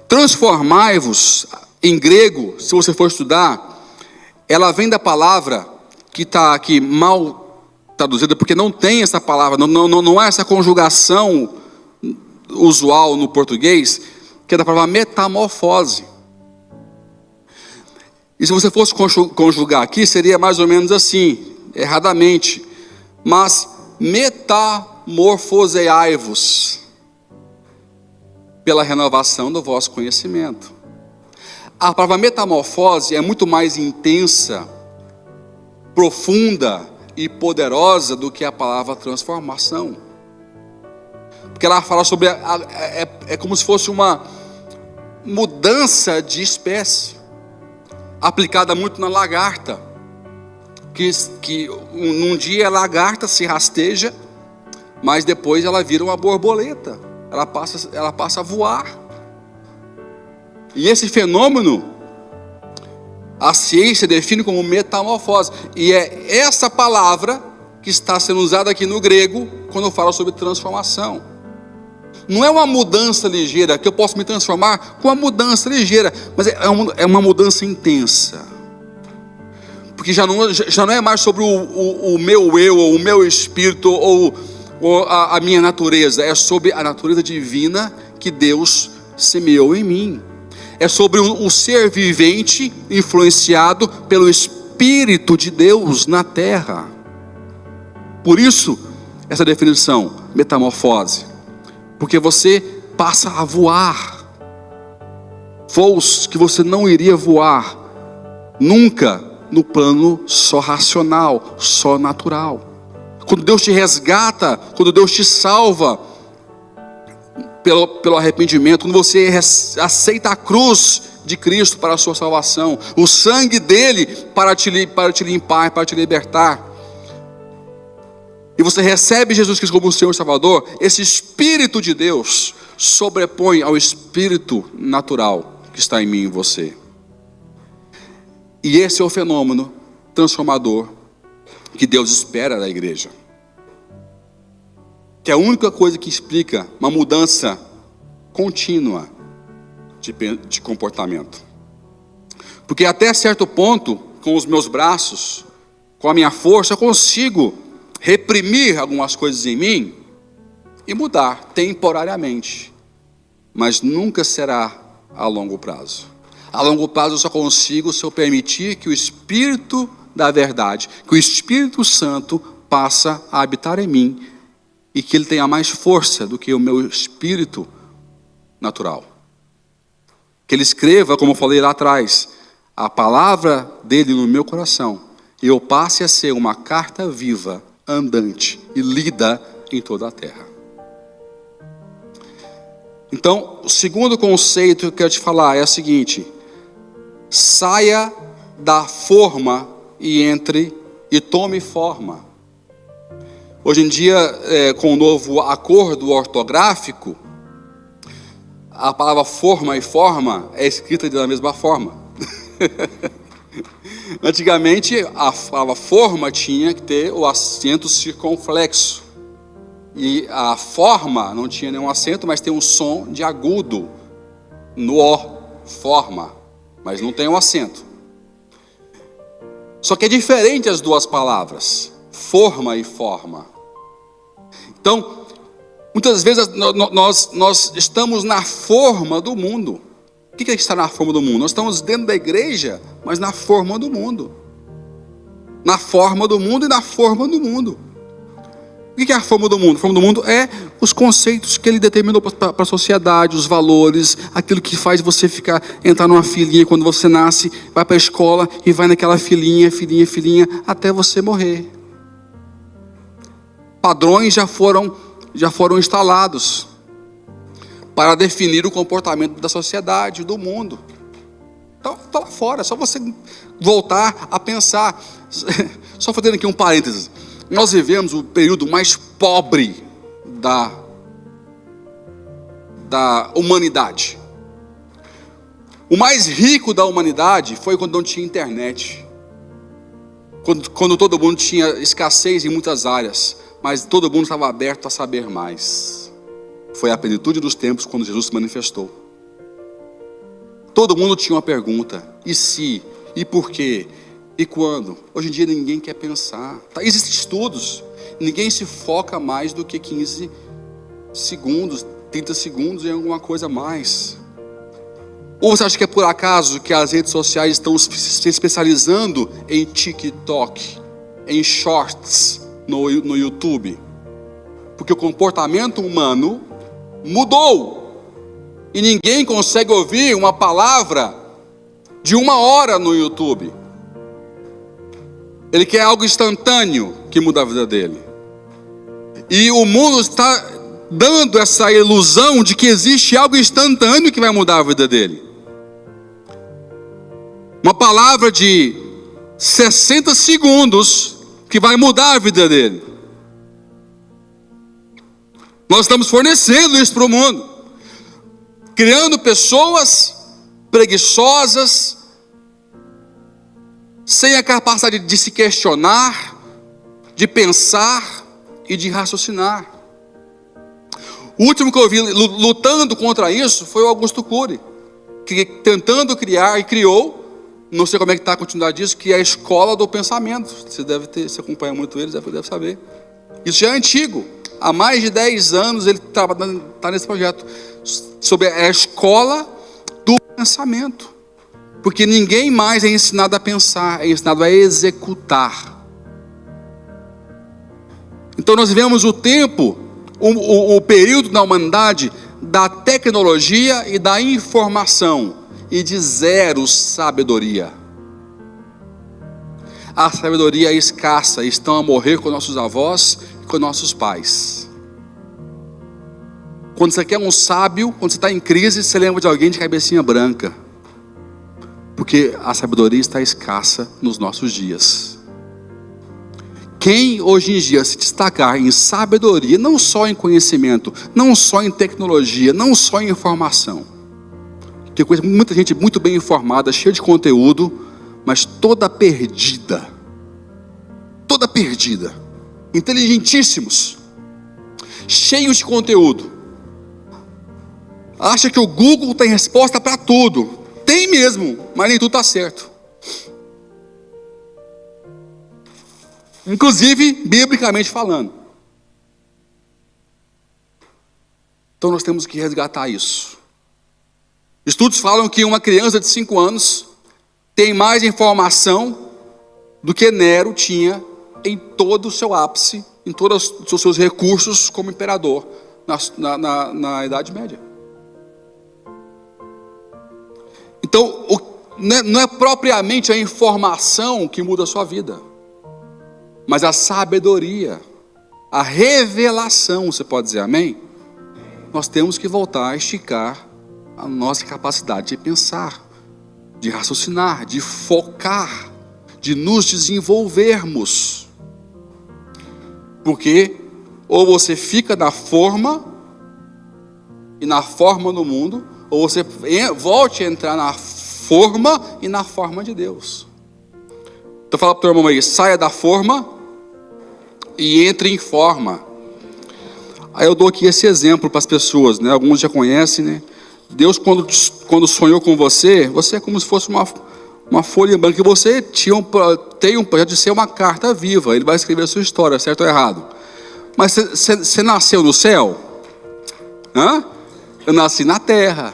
Transformai-vos, em grego, se você for estudar, ela vem da palavra que está aqui mal traduzida, porque não tem essa palavra, não há essa conjugação usual no português, que é da palavra metamorfose. E se você fosse conjugar aqui, seria mais ou menos assim, erradamente, mas metamorfoseai-vos pela renovação do vosso conhecimento. A palavra metamorfose é muito mais intensa, profunda e poderosa do que a palavra transformação, porque ela fala sobre é como se fosse uma mudança de espécie, aplicada muito na lagarta, que num dia a lagarta se rasteja, mas depois ela vira uma borboleta, ela passa a voar. E esse fenômeno a ciência define como metamorfose, e é essa palavra que está sendo usada aqui no grego quando fala sobre transformação. Não é uma mudança ligeira, que eu posso me transformar com uma mudança ligeira, mas é uma mudança intensa. Porque já não é mais sobre o meu eu, ou o meu espírito, ou a minha natureza. É sobre a natureza divina que Deus semeou em mim. É sobre o ser vivente influenciado pelo Espírito de Deus na terra. Por isso, essa definição, metamorfose. Porque você passa a voar. Voos que você não iria voar nunca no plano só racional, só natural. Quando Deus te resgata, quando Deus te salva pelo arrependimento, quando você aceita a cruz de Cristo para a sua salvação, o sangue dele para te limpar, para te libertar, e você recebe Jesus Cristo como o Senhor e Salvador, esse Espírito de Deus sobrepõe ao Espírito natural que está em mim e em você. E esse é o fenômeno transformador que Deus espera da igreja. Que é a única coisa que explica uma mudança contínua de comportamento. Porque até certo ponto, com os meus braços, com a minha força, eu consigo reprimir algumas coisas em mim e mudar temporariamente. Mas nunca será a longo prazo. A longo prazo eu só consigo se eu permitir que o Espírito da verdade, que o Espírito Santo passa a habitar em mim e que ele tenha mais força do que o meu espírito natural. Que ele escreva, como eu falei lá atrás, a palavra dele no meu coração e eu passe a ser uma carta viva, andante e lida em toda a terra. Então, o segundo conceito que eu quero te falar é o seguinte: saia da forma e entre e tome forma. Hoje em dia, com o novo acordo ortográfico, a palavra forma e forma é escrita da mesma forma. Antigamente, a palavra forma tinha que ter o acento circunflexo. E a forma não tinha nenhum acento, mas tem um som de agudo no O, forma, mas não tem um acento. Só que é diferente as duas palavras, forma e forma. Então, muitas vezes nós estamos na forma do mundo. O que é estar na forma do mundo? Nós estamos dentro da igreja, mas na forma do mundo. Na forma do mundo e na forma do mundo. O que é a forma do mundo? A forma do mundo é os conceitos que ele determinou para a sociedade, os valores, aquilo que faz você entrar numa filinha quando você nasce, vai para a escola e vai naquela filinha, até você morrer. Padrões já foram instalados para definir o comportamento da sociedade, do mundo. Então, está lá fora, é só você voltar a pensar. Só fazendo aqui um parênteses. Nós vivemos o período mais pobre da humanidade. O mais rico da humanidade foi quando não tinha internet. Quando todo mundo tinha escassez em muitas áreas, mas todo mundo estava aberto a saber mais. Foi a plenitude dos tempos quando Jesus se manifestou. Todo mundo tinha uma pergunta: e se? E por quê? E quando? Hoje em dia ninguém quer pensar. Existem estudos. Ninguém se foca mais do que 15 segundos, 30 segundos em alguma coisa a mais. Ou você acha que é por acaso que as redes sociais estão se especializando em TikTok, em shorts no YouTube? Porque o comportamento humano mudou. E ninguém consegue ouvir uma palavra de 1 hora no YouTube. Ele quer algo instantâneo que muda a vida dele. E o mundo está dando essa ilusão de que existe algo instantâneo que vai mudar a vida dele. Uma palavra de 60 segundos que vai mudar a vida dele. Nós estamos fornecendo isso para o mundo, criando pessoas preguiçosas, sem a capacidade de se questionar, de pensar e de raciocinar. O último que eu vi lutando contra isso foi o Augusto Cury, que tentando criar e criou, não sei como é que está a continuidade disso, que é a escola do pensamento. Você acompanha muito eles, deve saber. Isso já é antigo. Há mais de 10 anos ele está nesse projeto, sobre a escola do pensamento. Porque ninguém mais é ensinado a pensar, é ensinado a executar. Então nós vivemos o tempo, o período da humanidade da tecnologia e da informação, e de zero sabedoria. A sabedoria é escassa, estão a morrer com nossos avós e com nossos pais. Quando você quer um sábio, quando você está em crise, você lembra de alguém de cabecinha branca. Porque a sabedoria está escassa nos nossos dias. Quem hoje em dia se destacar em sabedoria, não só em conhecimento, não só em tecnologia, não só em informação. Tem muita gente muito bem informada, cheia de conteúdo, mas toda perdida. Toda perdida. Inteligentíssimos, cheios de conteúdo. Acha que o Google tem resposta para tudo. Tem mesmo, mas nem tudo está certo. Inclusive, biblicamente falando. Então nós temos que resgatar isso. Estudos falam que uma criança de 5 anos tem mais informação do que Nero tinha em todo o seu ápice, em todos os seus recursos como imperador na Idade Média. Então, não é propriamente a informação que muda a sua vida, mas a sabedoria, a revelação, você pode dizer amém? Nós temos que voltar a esticar a nossa capacidade de pensar, de raciocinar, de focar, de nos desenvolvermos. Porque ou você fica na forma, e na forma do mundo, ou você volte a entrar na forma e na forma de Deus. Então fala para o teu irmão aí, saia da forma e entre em forma. Aí eu dou aqui esse exemplo para as pessoas, né? Alguns já conhecem, né? Deus quando sonhou com você é como se fosse uma folha branca, que você tem um projeto de ser uma carta viva. Ele vai escrever a sua história, certo ou errado. Mas você nasceu no céu? Hã? Eu nasci na terra.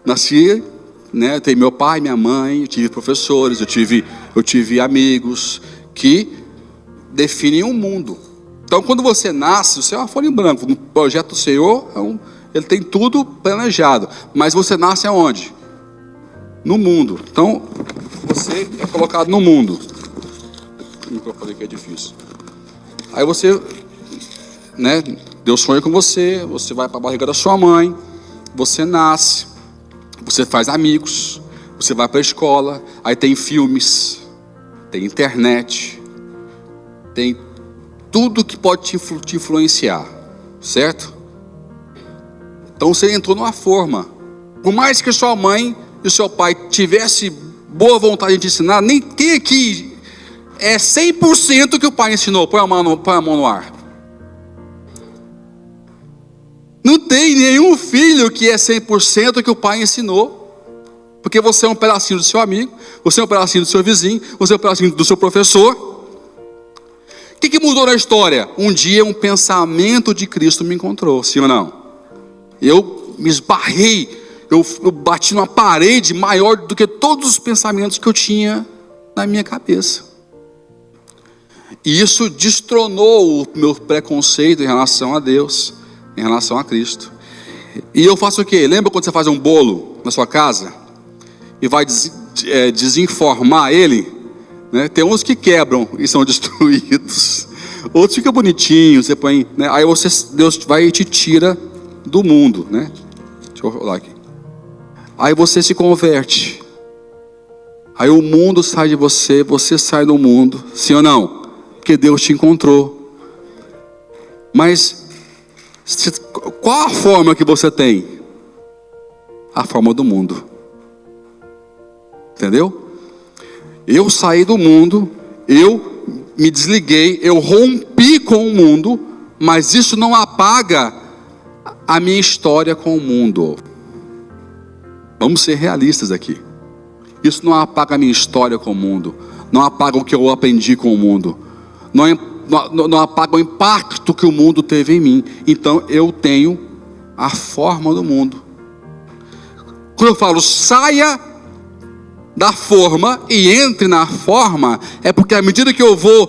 Nasci, né? Tem meu pai, minha mãe, eu tive professores, eu tive amigos que definem um mundo. Então quando você nasce, você é uma folha em branco. No projeto do Senhor, ele tem tudo planejado. Mas você nasce aonde? No mundo. Então, você é colocado no mundo. O microfone aqui é difícil. Aí você, né? Deus sonha com você. Você vai para a barriga da sua mãe. Você nasce. Você faz amigos. Você vai para a escola. Aí tem filmes. Tem internet. Tem tudo que pode te influenciar. Certo? Então você entrou numa forma. Por mais que sua mãe e seu pai tivesse boa vontade de te ensinar, nem quem aqui é 100% que o pai ensinou. Põe a mão no ar. Não tem nenhum filho que é 100% que o pai ensinou. Porque você é um pedacinho do seu amigo, você é um pedacinho do seu vizinho, você é um pedacinho do seu professor. O que mudou na história? Um dia um pensamento de Cristo me encontrou, sim ou não? Eu me esbarrei, eu bati numa parede maior do que todos os pensamentos que eu tinha na minha cabeça. E isso destronou o meu preconceito em relação a Deus, em relação a Cristo. E eu faço o quê? Lembra quando você faz um bolo na sua casa e vai desenformar ele? Né? Tem uns que quebram e são destruídos. Outros ficam bonitinhos, você põe, né? Aí Deus vai e te tira do mundo, né? Deixa eu olhar aqui. Aí você se converte. Aí o mundo sai de você, você sai do mundo, sim ou não? Porque Deus te encontrou. Mas qual a forma que você tem? A forma do mundo. Entendeu? Eu saí do mundo, eu me desliguei, eu rompi com o mundo, mas isso não apaga a minha história com o mundo. Vamos ser realistas aqui. Isso não apaga a minha história com o mundo, não apaga o que eu aprendi com o mundo, não apaga o impacto que o mundo teve em mim. Então eu tenho a forma do mundo. Quando eu falo saia da forma e entre na forma, é porque à medida que eu vou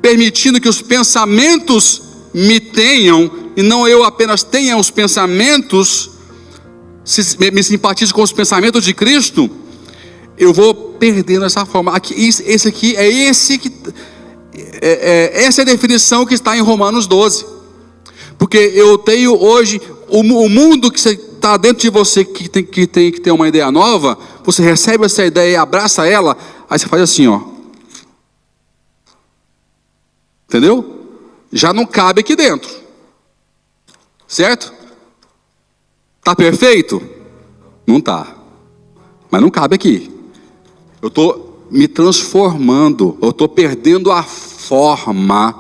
permitindo que os pensamentos me tenham, e não eu apenas tenha os pensamentos, me simpatizo com os pensamentos de Cristo, eu vou perdendo essa forma. Essa é a definição que está em Romanos 12. Porque eu tenho hoje, o mundo que está dentro de você, que tem que ter uma ideia nova, você recebe essa ideia e abraça ela, aí você faz assim, ó. Entendeu? Já não cabe aqui dentro. Certo? Está perfeito? Não está. Mas não cabe aqui. Eu estou me transformando, eu estou perdendo a forma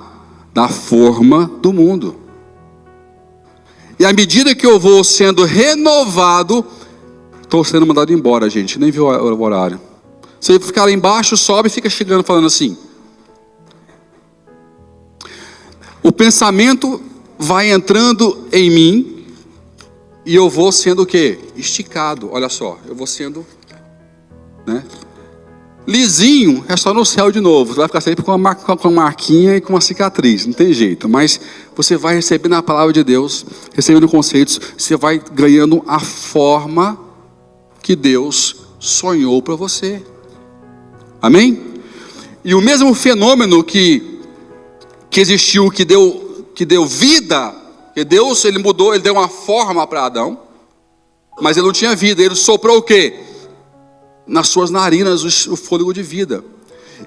da forma do mundo. E à medida que eu vou sendo renovado, estou sendo mandado embora, gente, nem viu o horário. Você fica lá embaixo, sobe e fica chegando falando assim. O pensamento vai entrando em mim e eu vou sendo o quê? Esticado, olha só, eu vou sendo, né? Lisinho, é só no céu de novo. Você vai ficar sempre com uma marquinha e com uma cicatriz, não tem jeito. Mas você vai recebendo a palavra de Deus, recebendo conceitos, você vai ganhando a forma que Deus sonhou para você. Amém? E o mesmo fenômeno que existiu, que deu vida, que Deus, ele mudou, ele deu uma forma para Adão, mas ele não tinha vida, ele soprou o quê? Nas suas narinas o fôlego de vida.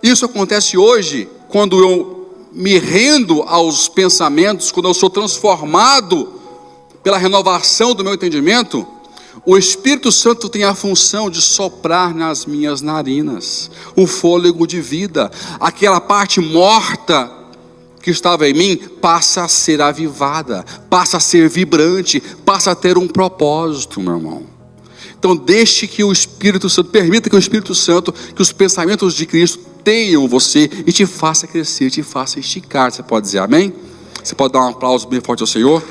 Isso acontece hoje quando eu me rendo aos pensamentos, quando eu sou transformado pela renovação do meu entendimento. O Espírito Santo tem a função de soprar nas minhas narinas o fôlego de vida. Aquela parte morta que estava em mim passa a ser avivada, passa a ser vibrante, passa a ter um propósito, meu irmão. Então deixe que o Espírito Santo, permita que o Espírito Santo, que os pensamentos de Cristo tenham você e te faça crescer, te faça esticar. Você pode dizer amém? Você pode dar um aplauso bem forte ao Senhor?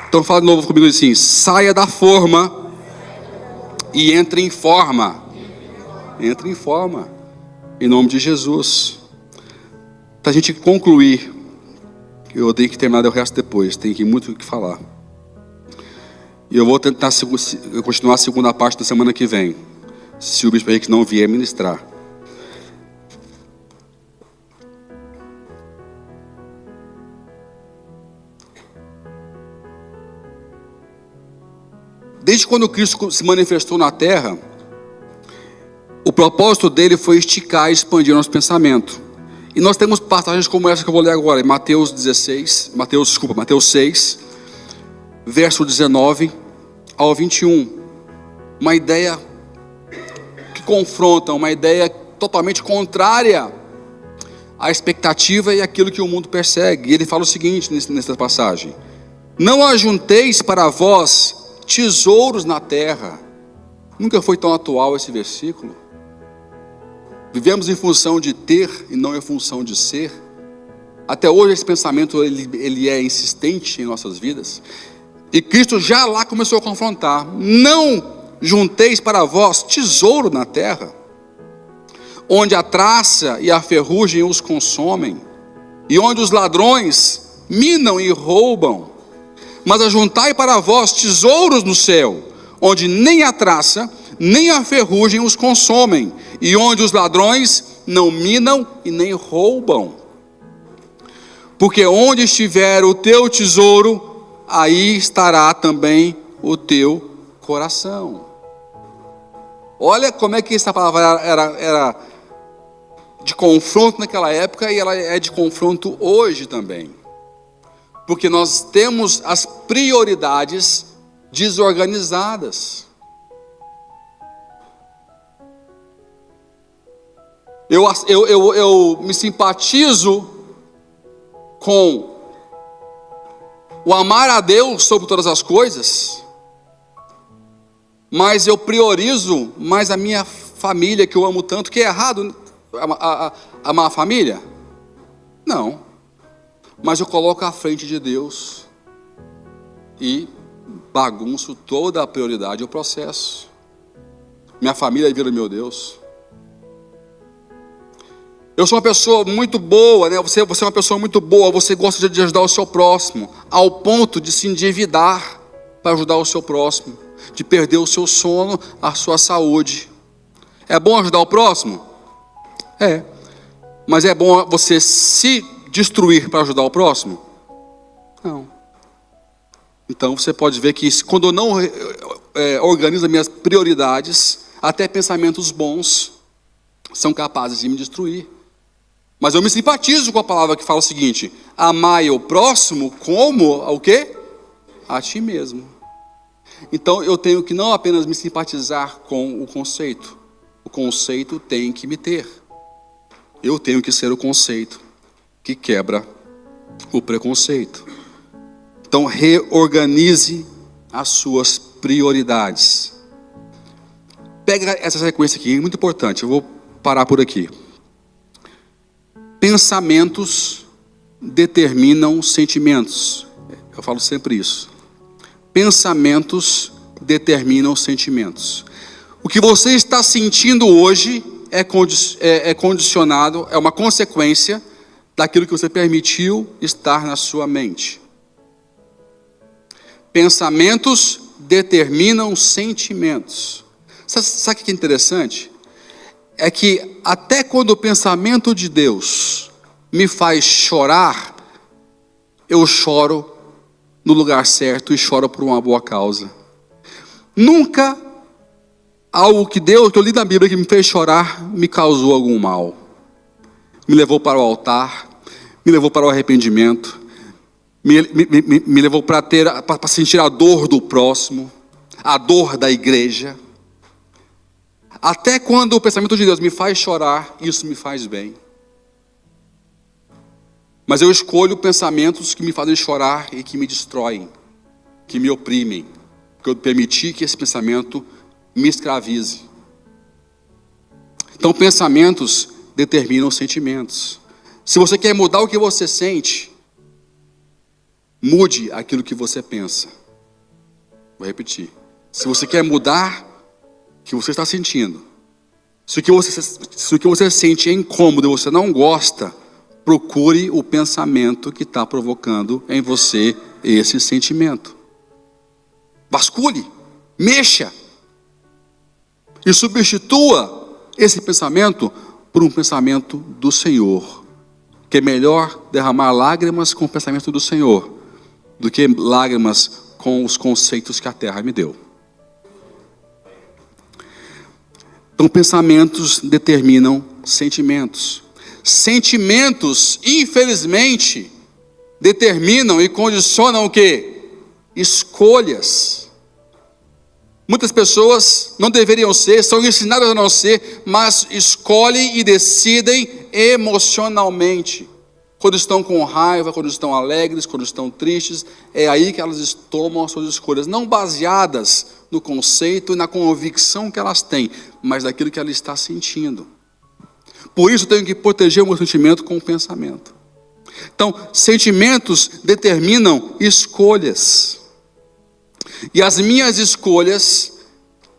Então fala de novo comigo assim: saia da forma e entre em forma. Entre em forma, em nome de Jesus. Para a gente concluir, eu tenho que terminar o resto depois, tem muito o que falar. E eu vou tentar continuar a segunda parte da semana que vem, se o bispo Henrique não vier ministrar. Desde quando Cristo se manifestou na terra, o propósito dele foi esticar e expandir nosso pensamento. E nós temos passagens como essa que eu vou ler agora, em Mateus 6, verso 19 ao 21. Uma ideia que confronta, uma ideia totalmente contrária à expectativa e àquilo que o mundo persegue. E ele fala o seguinte nessa passagem: não ajunteis para vós tesouros na terra. Nunca foi tão atual esse versículo. Vivemos em função de ter e não em função de ser. Até hoje esse pensamento ele é insistente em nossas vidas. E Cristo já lá começou a confrontar: não junteis para vós tesouro na terra, onde a traça e a ferrugem os consomem, e onde os ladrões minam e roubam. Mas ajuntai para vós tesouros no céu, onde nem a traça nem a ferrugem os consomem, e onde os ladrões não minam e nem roubam. Porque onde estiver o teu tesouro, aí estará também o teu coração. Olha como é que essa palavra era de confronto naquela época e ela é de confronto hoje também. Porque nós temos as prioridades desorganizadas. Eu me simpatizo com o amar a Deus sobre todas as coisas, mas eu priorizo mais a minha família, que eu amo tanto. Que é errado amar a família? Não. Mas eu coloco à frente de Deus e bagunço toda a prioridade, o processo. Minha família vira meu Deus. Eu sou uma pessoa muito boa, né? Você é uma pessoa muito boa, você gosta de ajudar o seu próximo, ao ponto de se endividar para ajudar o seu próximo, de perder o seu sono, a sua saúde. É bom ajudar o próximo? É. Mas é bom você se destruir para ajudar o próximo? Não. Então você pode ver que quando eu não organizo minhas prioridades, até pensamentos bons são capazes de me destruir. Mas eu me simpatizo com a palavra que fala o seguinte: amai o próximo como o quê? A ti mesmo. Então eu tenho que não apenas me simpatizar com o conceito tem que me ter. Eu tenho que ser o conceito que quebra o preconceito. Então reorganize as suas prioridades. Pega essa sequência aqui, é muito importante, eu vou parar por aqui. Pensamentos determinam sentimentos. Eu falo sempre isso. Pensamentos determinam sentimentos. O que você está sentindo hoje é condicionado, é uma consequência daquilo que você permitiu estar na sua mente. Pensamentos determinam sentimentos. Sabe o que é interessante? É que até quando o pensamento de Deus me faz chorar, eu choro no lugar certo e choro por uma boa causa. Nunca algo que eu li na Bíblia que me fez chorar me causou algum mal. Me levou para o altar, me levou para o arrependimento, me levou para sentir a dor do próximo, a dor da igreja. Até quando o pensamento de Deus me faz chorar, isso me faz bem. Mas eu escolho pensamentos que me fazem chorar e que me destroem, que me oprimem, porque eu permiti que esse pensamento me escravize. Então pensamentos determinam sentimentos. Se você quer mudar o que você sente, mude aquilo que você pensa. Vou repetir. Se você quer mudar que você está sentindo, se o que você sente é incômodo e você não gosta, procure o pensamento que está provocando em você esse sentimento. Vasculhe, mexa e substitua esse pensamento por um pensamento do Senhor, que é melhor derramar lágrimas com o pensamento do Senhor do que lágrimas com os conceitos que a terra me deu. Então, pensamentos determinam sentimentos. Sentimentos, infelizmente, determinam e condicionam o quê? Escolhas. Muitas pessoas não deveriam ser, são ensinadas a não ser, mas escolhem e decidem emocionalmente. Quando estão com raiva, quando estão alegres, quando estão tristes, é aí que elas tomam as suas escolhas, não baseadas no conceito e na convicção que elas têm, mas daquilo que ela está sentindo. Por isso eu tenho que proteger o meu sentimento com o pensamento. Então, sentimentos determinam escolhas. E as minhas escolhas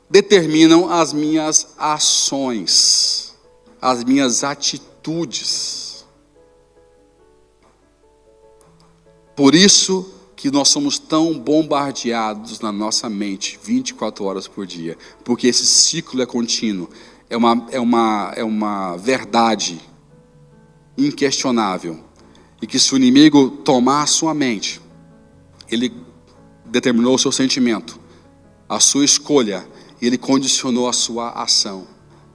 determinam as minhas ações, as minhas atitudes. Por isso que nós somos tão bombardeados na nossa mente 24 horas por dia, porque esse ciclo é contínuo, é uma verdade inquestionável, e que se o inimigo tomar a sua mente, ele determinou o seu sentimento, a sua escolha, e Ele condicionou a sua ação,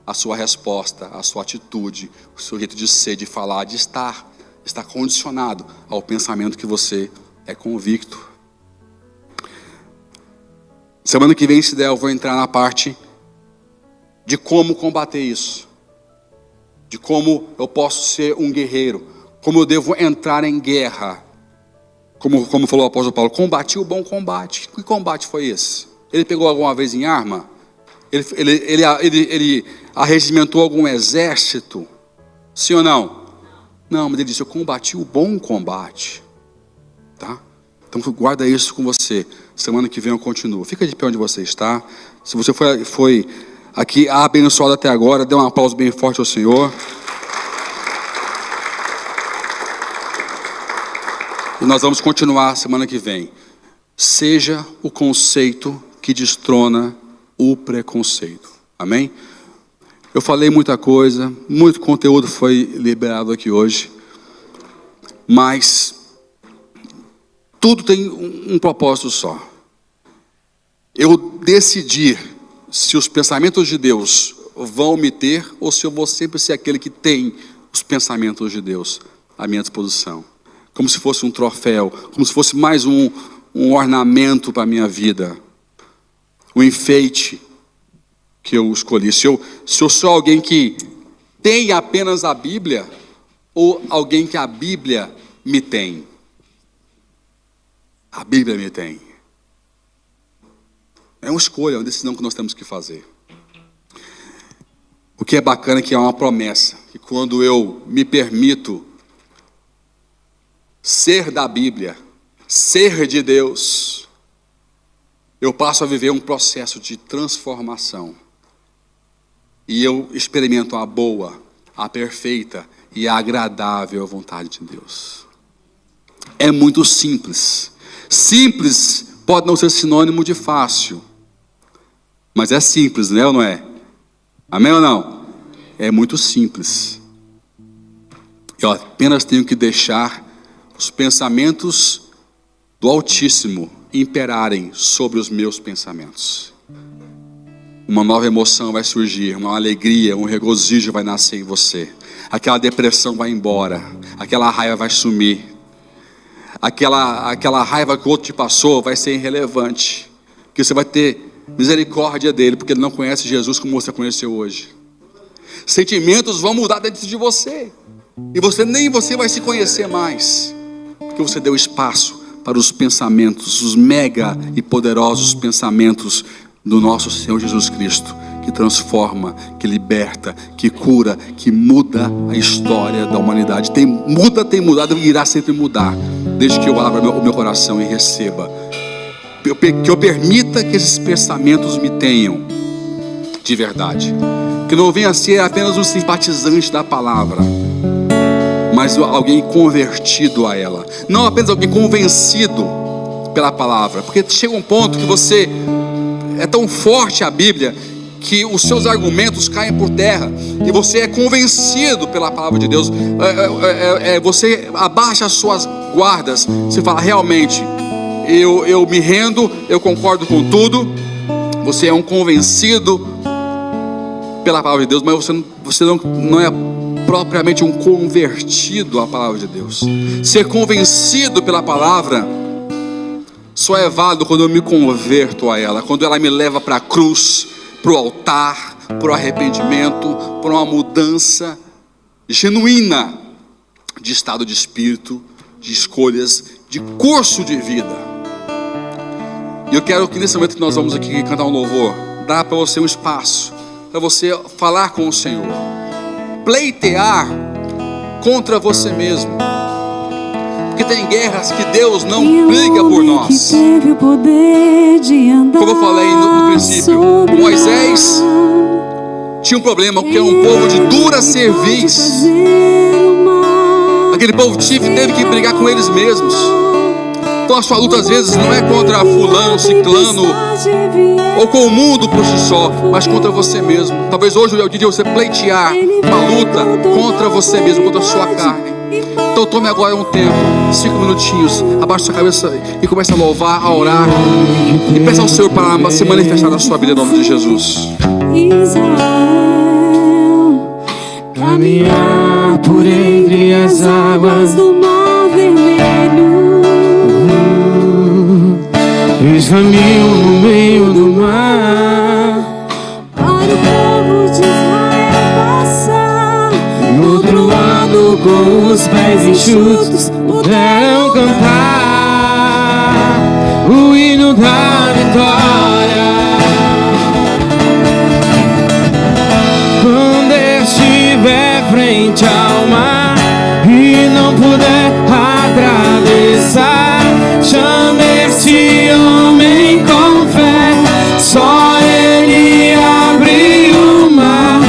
a sua resposta, a sua atitude, o seu jeito de ser, de falar, de estar. Está condicionado ao pensamento que você é convicto. Semana que vem, se der, eu vou entrar na parte de como combater isso. De como eu posso ser um guerreiro. Como eu devo entrar em guerra. Como falou o apóstolo Paulo, combati o bom combate. Que combate foi esse? Ele pegou alguma vez em arma? Ele arregimentou algum exército? Sim ou não? Não, mas ele disse, eu combati o bom combate. Tá? Então guarda isso com você. Semana que vem eu continuo. Fica de pé onde você está. Se você foi aqui abençoado até agora, dê um aplauso bem forte ao Senhor. E nós vamos continuar semana que vem. Seja o conceito que destrona o preconceito. Amém? Eu falei muita coisa, muito conteúdo foi liberado aqui hoje. Mas tudo tem um propósito só. Eu decidir se os pensamentos de Deus vão me ter ou se eu vou sempre ser aquele que tem os pensamentos de Deus à minha disposição. Como se fosse um troféu, como se fosse mais um ornamento para a minha vida. Um enfeite que eu escolhi. Se eu sou alguém que tem apenas a Bíblia ou alguém que a Bíblia me tem. A Bíblia me tem. É uma escolha, é uma decisão que nós temos que fazer. O que é bacana é que é uma promessa. Que quando eu me permito ser da Bíblia, ser de Deus, eu passo a viver um processo de transformação. E eu experimento a boa, a perfeita e a agradável vontade de Deus. É muito simples. Simples pode não ser sinônimo de fácil. Mas é simples, né ou não é? Amém ou não? É muito simples. Eu apenas tenho que deixar os pensamentos do Altíssimo imperarem sobre os meus pensamentos. Uma nova emoção vai surgir, uma alegria, um regozijo vai nascer em você. Aquela depressão vai embora, aquela raiva vai sumir. Aquela raiva que o outro te passou vai ser irrelevante. Porque você vai ter misericórdia dele, porque ele não conhece Jesus como você conheceu hoje. Sentimentos vão mudar dentro de você. E nem você vai se conhecer mais. Porque você deu espaço para os pensamentos, os mega e poderosos pensamentos do nosso Senhor Jesus Cristo, que transforma, que liberta, que cura, que muda a história da humanidade. Tem mudado e irá sempre mudar, desde que eu abra o meu coração e receba. Que eu permita que esses pensamentos me tenham de verdade. Que não venha a ser apenas um simpatizante da palavra, mas alguém convertido a ela. Não apenas alguém convencido pela palavra. Porque chega um ponto que você é tão forte a Bíblia que os seus argumentos caem por terra e você é convencido pela palavra de Deus. Você abaixa as suas guardas. Você fala, realmente, eu me rendo, eu concordo com tudo. Você é um convencido pela palavra de Deus, mas você não é propriamente um convertido à palavra de Deus. Ser convencido pela palavra só é válido quando eu me converto a ela, quando ela me leva para a cruz, para o altar, para o arrependimento, para uma mudança genuína de estado de espírito, de escolhas, de curso de vida. E eu quero que nesse momento que nós vamos aqui cantar um louvor, dar para você um espaço, para você falar com o Senhor, pleitear contra você mesmo. Porque tem guerras que Deus não briga por nós. Como eu falei no princípio, Moisés tinha um problema, porque era um povo de dura cerviz. Aquele povo teve que brigar com eles mesmos. Então a sua luta às vezes não é contra fulano, ciclano, ou com o mundo por si só, mas contra você mesmo. Talvez hoje é o dia de você pleitear uma luta contra você mesmo, contra a sua carne. Então Então tome agora um tempo, 5 minutinhos, abaixe sua cabeça e comece a louvar, a orar e peça ao Senhor para se manifestar na sua vida em nome de Jesus. Israel, caminhar por entre as águas do Mar Vermelho. Fiz caminho no meio do mar para o povo de Israel passar. Do outro lado, com os pés enxutos, puderam cantar o hino da vitória. Quando estiver frente ao mar e não puder atravessar, chame esse homem com fé, só ele abre o mar.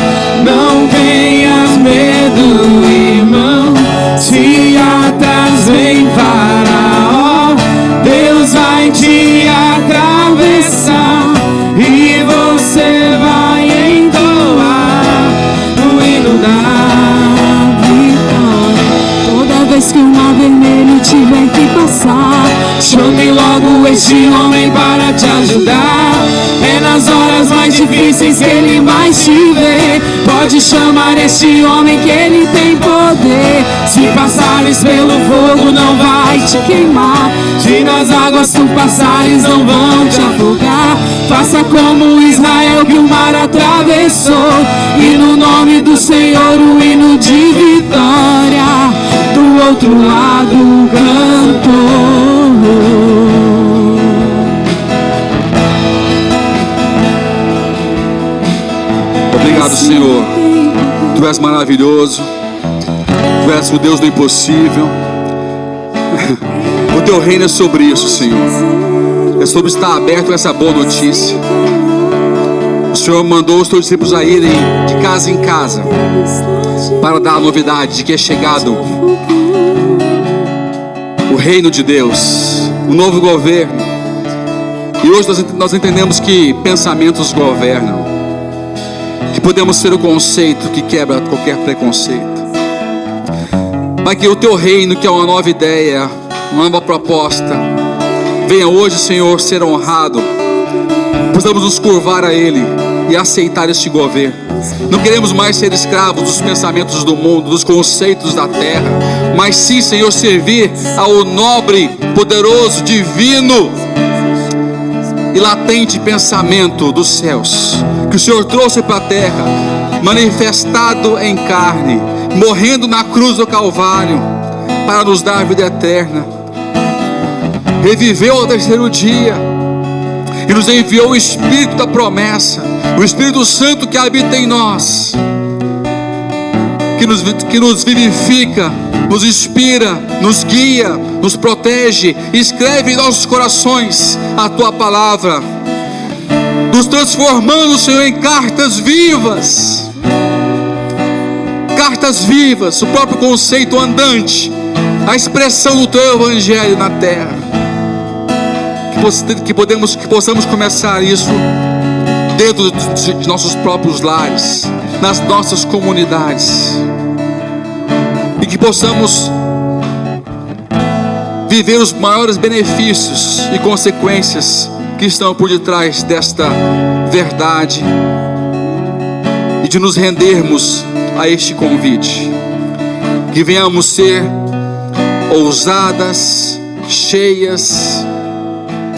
Não tenhas medo, irmão, se atrás vem Faraó, Deus vai te atravessar e você vai entoar o hino da vitória. Toda vez que o Mar Vermelho tiver que passar, chame logo este homem para te ajudar. É nas horas mais difíceis que ele vai te ver. Pode chamar este homem que ele tem poder. Se passares pelo fogo não vai te queimar. Se nas águas tu passares não vão te afogar. Faça como Israel que o mar atravessou, e no nome do Senhor o hino de vitória do outro lado cantou. Obrigado, Senhor. Tu és maravilhoso. Tu és o Deus do impossível. O teu reino é sobre isso, Senhor. É sobre estar aberto a essa boa notícia. O Senhor mandou os teus discípulos a irem de casa em casa para dar a novidade de que é chegado o reino de Deus, o novo governo. E hoje nós entendemos que pensamentos governam, que podemos ser o conceito que quebra qualquer preconceito. Pai, que o teu reino, que é uma nova ideia, uma nova proposta, venha hoje, Senhor, ser honrado. Possamos nos curvar a Ele e aceitar este governo. Não queremos mais ser escravos dos pensamentos do mundo, dos conceitos da terra, mas sim, Senhor, servir ao nobre, poderoso, divino e latente pensamento dos céus, que o Senhor trouxe para a terra, manifestado em carne, morrendo na cruz do Calvário, para nos dar a vida eterna. Reviveu ao terceiro dia e nos enviou o Espírito da promessa, o Espírito Santo que habita em nós, que nos vivifica, nos inspira, nos guia, nos protege, escreve em nossos corações a tua palavra, nos transformando, Senhor, em cartas vivas. Cartas vivas, o próprio conceito andante, a expressão do teu evangelho na terra. Que possamos começar isso dentro de nossos próprios lares, nas nossas comunidades, e que possamos viver os maiores benefícios e consequências que estão por detrás desta verdade, e de nos rendermos a este convite, que venhamos ser ousadas, cheias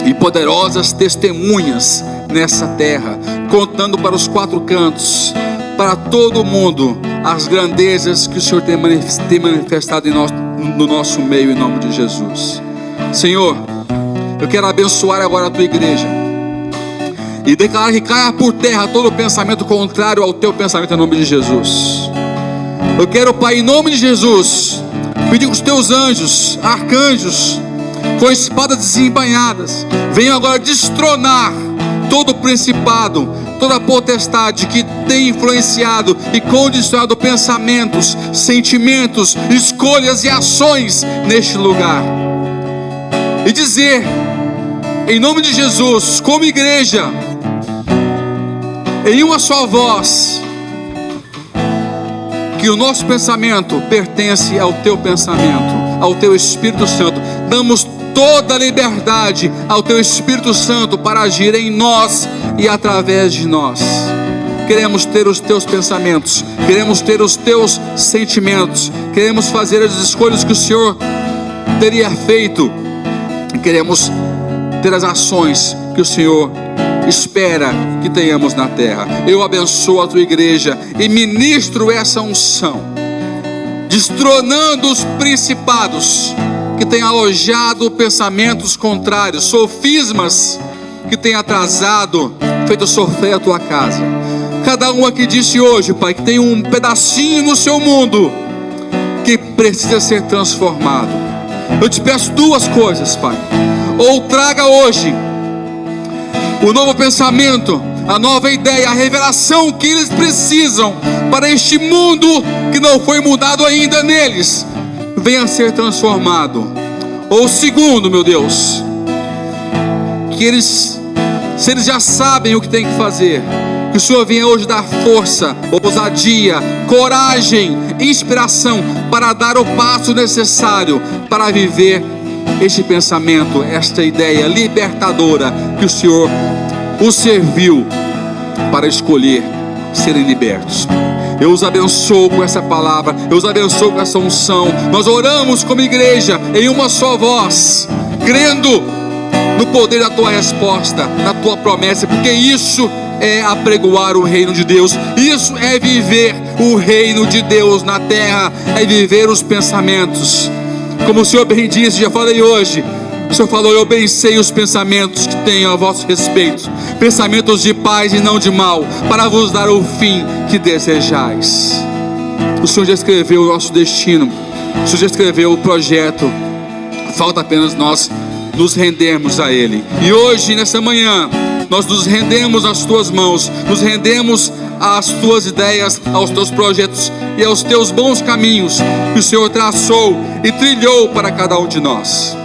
e poderosas testemunhas nessa terra, contando para os quatro cantos, para todo mundo, as grandezas que o Senhor tem manifestado no nosso meio, em nome de Jesus. Senhor, eu quero abençoar agora a tua igreja e declarar que caia por terra todo pensamento contrário ao teu pensamento, em nome de Jesus. Eu quero, Pai, em nome de Jesus, pedir que os teus anjos, arcanjos, com espadas desembainhadas, venham agora destronar todo o principado, toda potestade que tem influenciado e condicionado pensamentos, sentimentos, escolhas e ações neste lugar, e dizer, em nome de Jesus, como igreja, em uma só voz, que que o nosso pensamento pertence ao teu pensamento, ao teu Espírito Santo. Damos toda a liberdade ao teu Espírito Santo para agir em nós e através de nós. Queremos ter os teus pensamentos, queremos ter os teus sentimentos, queremos fazer as escolhas que o Senhor teria feito, queremos ter as ações que o Senhor espera que tenhamos na terra. Eu abençoo a tua igreja e ministro essa unção, destronando os principados que têm alojado pensamentos contrários, sofismas que têm atrasado, feito sofrer a tua casa. Cada um aqui disse hoje, Pai, que tem um pedacinho no seu mundo que precisa ser transformado. Eu te peço duas coisas, Pai. Ou traga hoje o novo pensamento, a nova ideia, a revelação que eles precisam para este mundo que não foi mudado ainda neles, venha a ser transformado. Ou segundo, meu Deus, que eles, se eles já sabem o que tem que fazer, que o Senhor venha hoje dar força, ousadia, coragem, inspiração para dar o passo necessário para viver este pensamento, esta ideia libertadora que o Senhor os serviu para escolher serem libertos. Eu os abençoo com essa palavra, eu os abençoo com essa unção. Nós oramos como igreja em uma só voz, crendo no poder da tua resposta, da tua promessa, porque isso é apregoar o reino de Deus, isso é viver o reino de Deus na terra, é viver os pensamentos. Como o Senhor bem disse, já falei hoje, o Senhor falou: eu bem sei os pensamentos que tenho a vosso respeito, pensamentos de paz e não de mal, para vos dar o fim que desejais. O Senhor já escreveu o nosso destino, o Senhor já escreveu o projeto, falta apenas nós nos rendermos a Ele. E hoje, nessa manhã, nós nos rendemos às tuas mãos, nos rendemos às tuas ideias, aos teus projetos e aos teus bons caminhos que o Senhor traçou e trilhou para cada um de nós.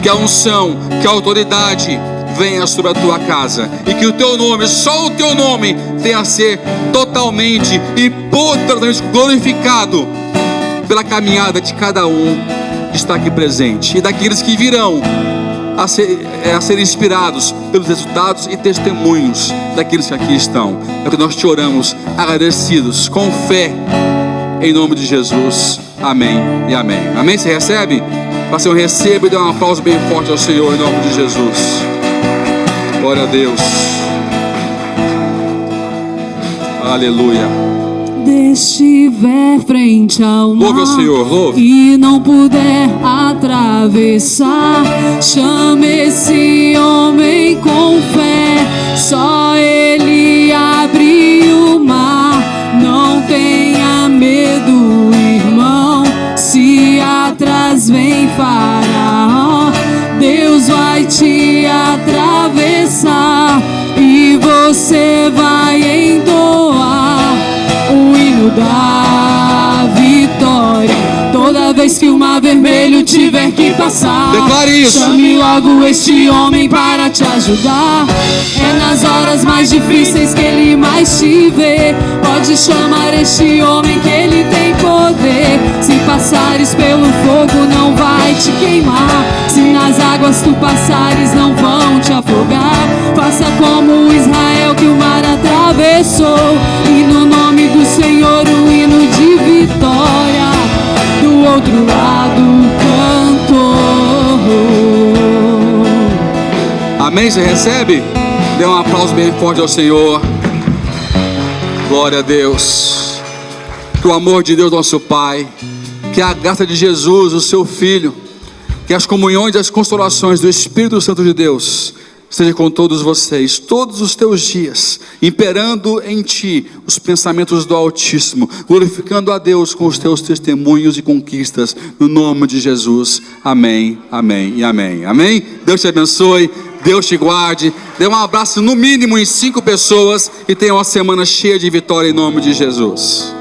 Que a unção, que a autoridade venha sobre a tua casa, e que o teu nome, só o teu nome, venha a ser totalmente e totalmente glorificado pela caminhada de cada um que está aqui presente, e daqueles que virão a ser inspirados pelos resultados e testemunhos daqueles que aqui estão. É o que nós te oramos, agradecidos, com fé, em nome de Jesus. Amém e amém. Amém? Você recebe? Faça um receba e dê um aplauso bem forte ao Senhor, em nome de Jesus. Glória a Deus. Aleluia. Estiver frente ao mar, louve ao Senhor, louve. E não puder atravessar, chame esse homem com fé. Só ele abre o mar. Não tenha medo, irmão. Se atrás vem Faraó, Deus vai te atravessar e você vai entoar o hino da vitória. Toda vez que o mar vermelho tiver que passar, declare isso. Chame logo este homem para te ajudar. É nas horas mais difíceis que ele mais te vê. Pode chamar este homem que ele tem poder. Se passares pelo fogo não vai te queimar. Se nas águas tu passares não vão te afogar. Faça como Israel que o mar atravessou, e no nome do Senhor o hino de vitória do outro lado cantou. Amém? Você recebe? Dê um aplauso bem forte ao Senhor. Glória a Deus. Que o amor de Deus, nosso Pai, que a graça de Jesus, o seu Filho, que as comunhões e as consolações do Espírito Santo de Deus esteja com todos vocês, todos os teus dias, imperando em ti os pensamentos do Altíssimo, glorificando a Deus com os teus testemunhos e conquistas, no nome de Jesus. Amém, amém e amém. Amém? Deus te abençoe, Deus te guarde. Dê um abraço no mínimo em 5 pessoas e tenha uma semana cheia de vitória em nome de Jesus.